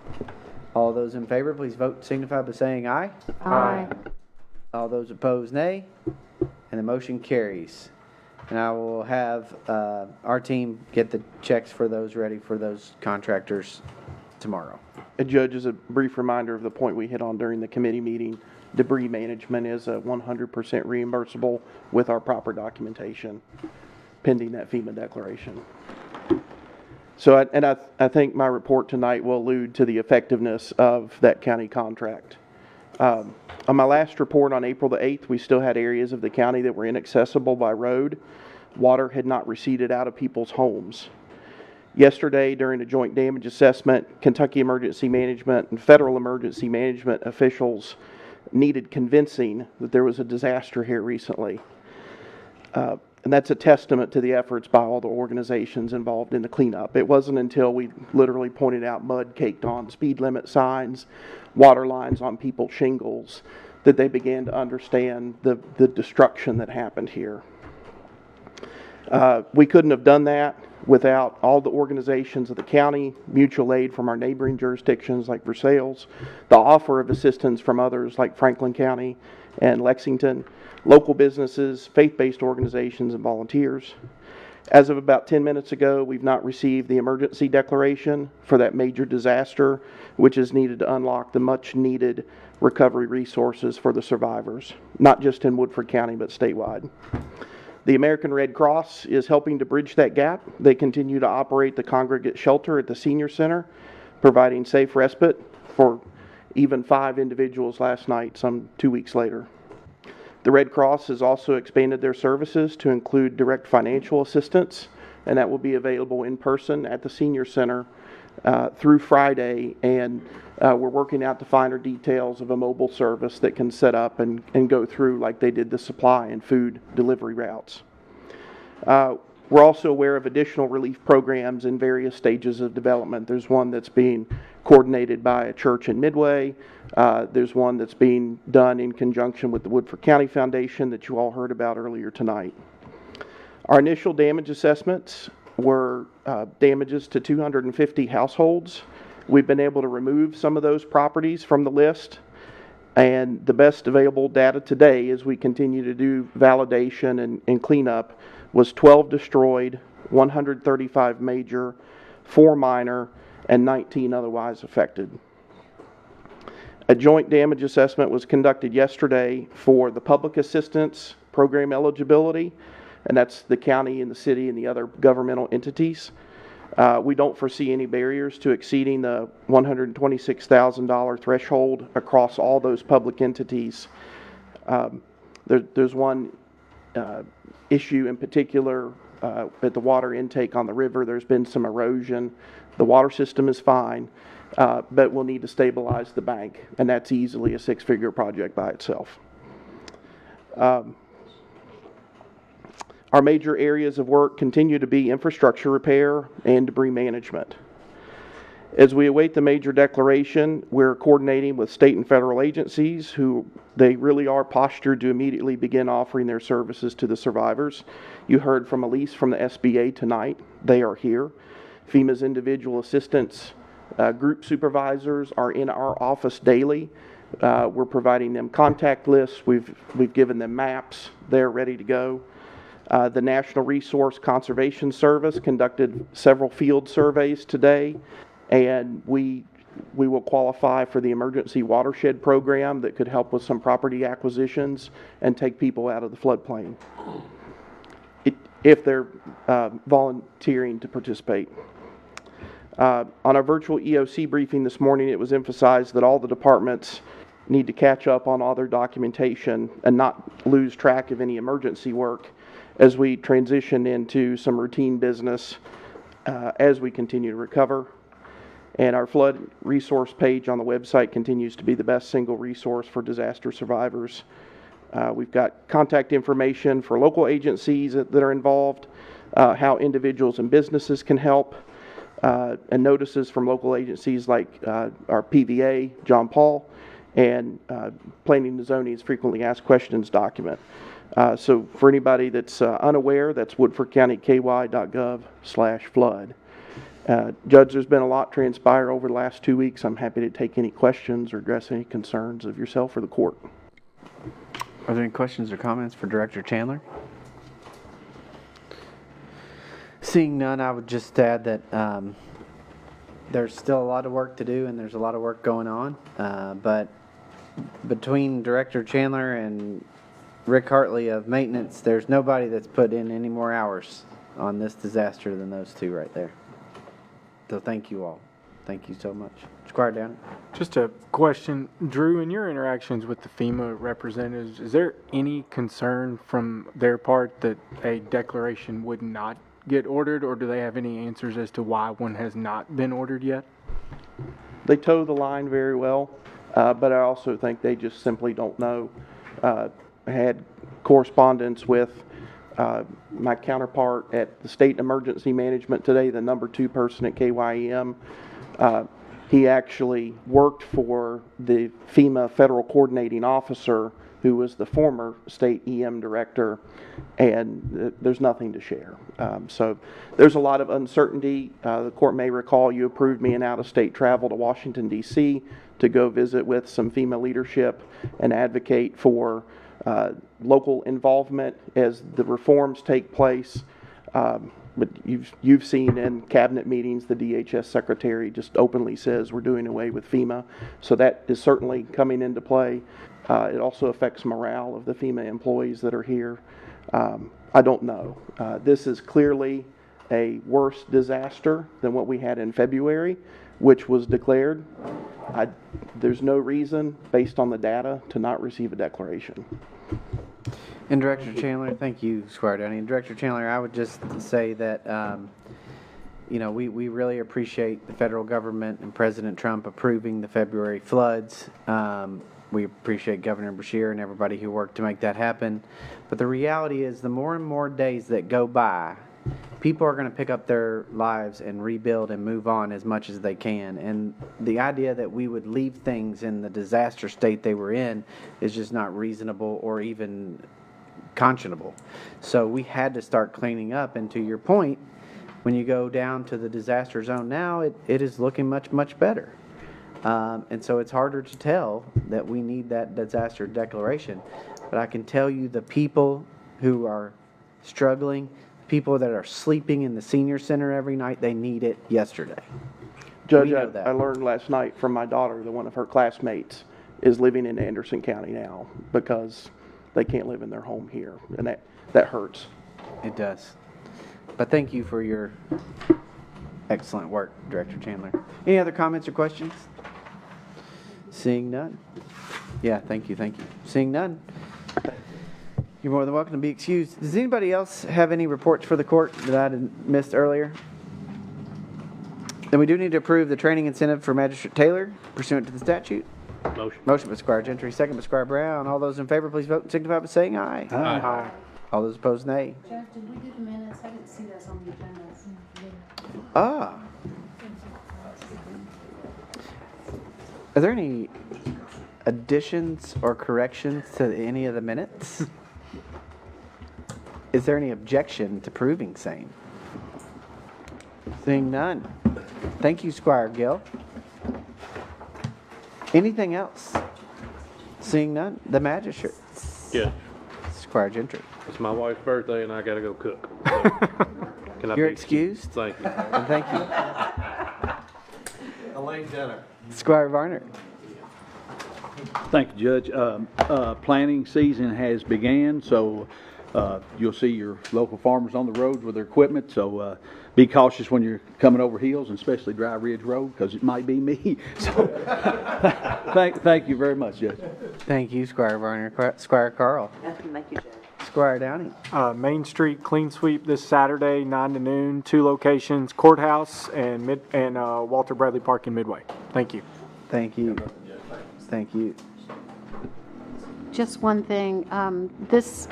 All those in favor, please vote and signify by saying aye. Aye. All those opposed, nay. And the motion carries. And I will have our team get the checks for those ready for those contractors tomorrow. Judge, as a brief reminder of the point we hit on during the committee meeting, debris management is 100% reimbursable with our proper documentation, pending that FEMA declaration. So, I think my report tonight will allude to the effectiveness of that county contract. On my last report on April the 8th, we still had areas of the county that were inaccessible by road. Water had not receded out of people's homes. Yesterday, during a joint damage assessment, Kentucky Emergency Management and Federal Emergency Management officials needed convincing that there was a disaster here recently. And that's a testament to the efforts by all the organizations involved in the cleanup. It wasn't until we literally pointed out mud caked on speed limit signs, water lines on people's shingles, that they began to understand the destruction that happened here. We couldn't have done that without all the organizations of the county, mutual aid from our neighboring jurisdictions like Versailles, the offer of assistance from others like Franklin County and Lexington, local businesses, faith-based organizations, and volunteers. As of about 10 minutes ago, we've not received the emergency declaration for that major disaster, which is needed to unlock the much-needed recovery resources for the survivors, not just in Woodford County, but statewide. The American Red Cross is helping to bridge that gap. They continue to operate the congregate shelter at the senior center, providing safe respite for even 5 individuals last night, some 2 weeks later. The Red Cross has also expanded their services to include direct financial assistance, and that will be available in person at the senior center through Friday, and we're working out the finer details of a mobile service that can set up and go through like they did the supply and food delivery routes. We're also aware of additional relief programs in various stages of development. There's one that's being coordinated by a church in Midway. There's one that's being done in conjunction with the Woodford County Foundation that you all heard about earlier tonight. Our initial damage assessments were damages to 250 households. We've been able to remove some of those properties from the list, and the best available data today as we continue to do validation and cleanup was 12 destroyed, 135 major, 4 minor, and 19 otherwise affected. A joint damage assessment was conducted yesterday for the public assistance program eligibility, and that's the county and the city and the other governmental entities. We don't foresee any barriers to exceeding the $126,000 threshold across all those public entities. There's one issue in particular at the water intake on the river. There's been some erosion. The water system is fine, but we'll need to stabilize the bank, and that's easily a 6-figure project by itself. Our major areas of work continue to be infrastructure repair and debris management. As we await the major declaration, we're coordinating with state and federal agencies who they really are postured to immediately begin offering their services to the survivors. You heard from Elise from the SBA tonight. They are here. FEMA's individual assistance group supervisors are in our office daily. We're providing them contact lists. We've given them maps. They're ready to go. The National Resource Conservation Service conducted several field surveys today, and we will qualify for the emergency watershed program that could help with some property acquisitions and take people out of the floodplain if they're volunteering to participate. On our virtual EOC briefing this morning, it was emphasized that all the departments need to catch up on all their documentation and not lose track of any emergency work as we transition into some routine business as we continue to recover. And our flood resource page on the website continues to be the best single resource for disaster survivors. We've got contact information for local agencies that are involved, how individuals and businesses can help, and notices from local agencies like our PVA, John Paul, and Planning and Zoning's Frequently Asked Questions document. So for anybody that's unaware, that's woodfordcountyky.gov/flood. Judge, there's been a lot transpire over the last 2 weeks. I'm happy to take any questions or address any concerns of yourself or the court. Are there any questions or comments for Director Chandler? Seeing none, I would just add that there's still a lot of work to do and there's a lot of work going on. But between Director Chandler and Rick Hartley of maintenance, there's nobody that's put in any more hours on this disaster than those two right there. So thank you all. Thank you so much. Squire Downey. Just a question, Drew, in your interactions with the FEMA representatives, is there any concern from their part that a declaration would not get ordered, or do they have any answers as to why one has not been ordered yet? They toe the line very well, but I also think they just simply don't know. I had correspondence with my counterpart at the State Emergency Management today, the number 2 person at KYEM. He actually worked for the FEMA Federal Coordinating Officer, who was the former state EM director, and there's nothing to share. So there's a lot of uncertainty. The court may recall you approved me an out-of-state travel to Washington, D.C. to go visit with some FEMA leadership and advocate for local involvement as the reforms take place. But you've seen in cabinet meetings, the DHS secretary just openly says we're doing away with FEMA. So that is certainly coming into play. It also affects morale of the FEMA employees that are here. I don't know. This is clearly a worse disaster than what we had in February, which was declared. There's no reason, based on the data, to not receive a declaration. And Director Chandler, thank you, Squire Downey. And Director Chandler, I would just say that, we really appreciate the federal government and President Trump approving the February floods. We appreciate Governor Beshear and everybody who worked to make that happen. But the reality is, the more and more days that go by, people are going to pick up their lives and rebuild and move on as much as they can. And the idea that we would leave things in the disaster state they were in is just not reasonable or even conscionable. So we had to start cleaning up. And to your point, when you go down to the disaster zone now, it is looking much, much better. And so it's harder to tell that we need that disaster declaration. But I can tell you the people who are struggling, people that are sleeping in the senior center every night, they need it yesterday. Judge, I learned last night from my daughter that one of her classmates is living in Anderson County now because they can't live in their home here, and that hurts. It does. But thank you for your excellent work, Director Chandler. Any other comments or questions? Seeing none. Yeah, thank you. Seeing none. You're more than welcome to be excused. Does anybody else have any reports for the court that I missed earlier? Then we do need to approve the training incentive for Magistrate Taylor pursuant to the statute. Motion by Squire Gentry, second by Squire Brown. All those in favor, please vote and signify by saying aye. Aye. All those opposed, nay. Judge, did we do the minutes? I didn't see those on the agenda. Are there any additions or corrections to any of the minutes? Is there any objection to proving same? Seeing none. Thank you, Squire Gill. Anything else? Seeing none. The magistrate. Yeah. Squire Gentry. It's my wife's birthday and I gotta go cook. Can I You're be excused. Thank you. And thank you. Elaine Jenner. Squire Varner. Thank you, Judge. Planting season has began, so you'll see your local farmers on the road with their equipment. So be cautious when you're coming over hills, and especially Dry Ridge Road, because it might be me. So thank you very much, Judge. Thank you, Squire Varner. Squire Carl. Thank you, Judge. Squire Downey. Main Street clean sweep this Saturday, 9 to noon, 2 locations, Courthouse and Walter Bradley Park in Midway. Thank you. Thank you. Thank you. Just one thing. This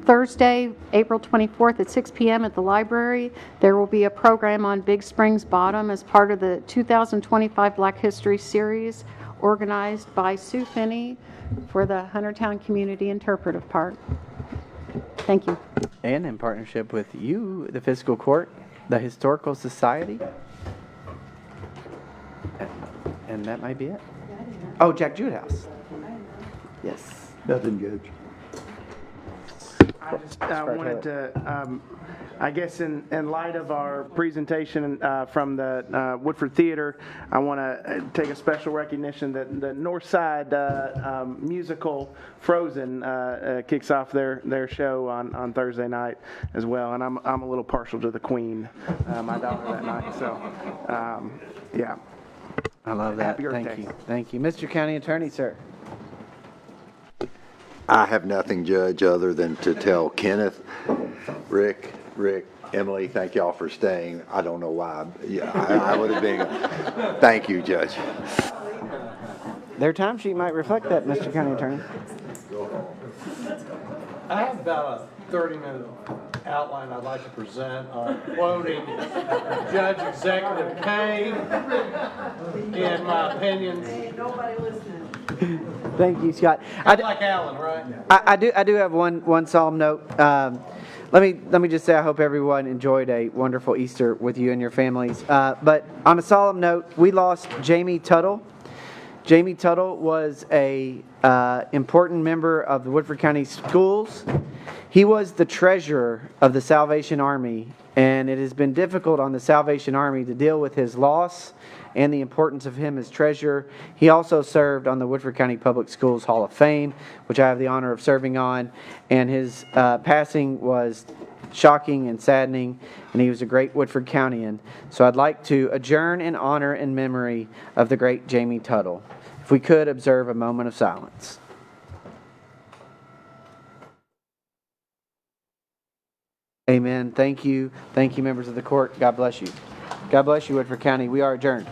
Thursday, April 24th at 6 p.m. at the library, there will be a program on Big Springs Bottom as part of the 2025 Black History Series organized by Sue Finney for the Huntertown Community Interpretive Park. Thank you. And in partnership with you, the Fiscal Court, the Historical Society. And that might be it. Oh, Jack Jewett House. Yes. Nothing, Judge. I just wanted to, I guess in light of our presentation from the Woodford Theater, I want to take a special recognition that the Northside musical Frozen kicks off their show on Thursday night as well, and I'm a little partial to the Queen, my daughter that night. So, yeah. I love that. Thank you. Thank you. Mr. County Attorney, sir. I have nothing, Judge, other than to tell Kenneth, Rick, Emily, thank y'all for staying. I don't know why. Yeah, I would have been. Thank you, Judge. Their timesheet might reflect that, Mr. County Attorney. I have about a 30-minute outline I'd like to present, quoting Judge Executive Kane in my opinions. Ain't nobody listening. Thank you, Scott. Like Alan, right? I do have one solemn note. Let me just say I hope everyone enjoyed a wonderful Easter with you and your families. But on a solemn note, we lost Jamie Tuttle. Jamie Tuttle was a important member of the Woodford County Schools. He was the treasurer of the Salvation Army, and it has been difficult on the Salvation Army to deal with his loss and the importance of him as treasurer. He also served on the Woodford County Public Schools Hall of Fame, which I have the honor of serving on, and his passing was shocking and saddening, and he was a great Woodford Countyan. So I'd like to adjourn in honor and memory of the great Jamie Tuttle. If we could observe a moment of silence. Amen. Thank you. Thank you, members of the court. God bless you. God bless you, Woodford County. We are adjourned.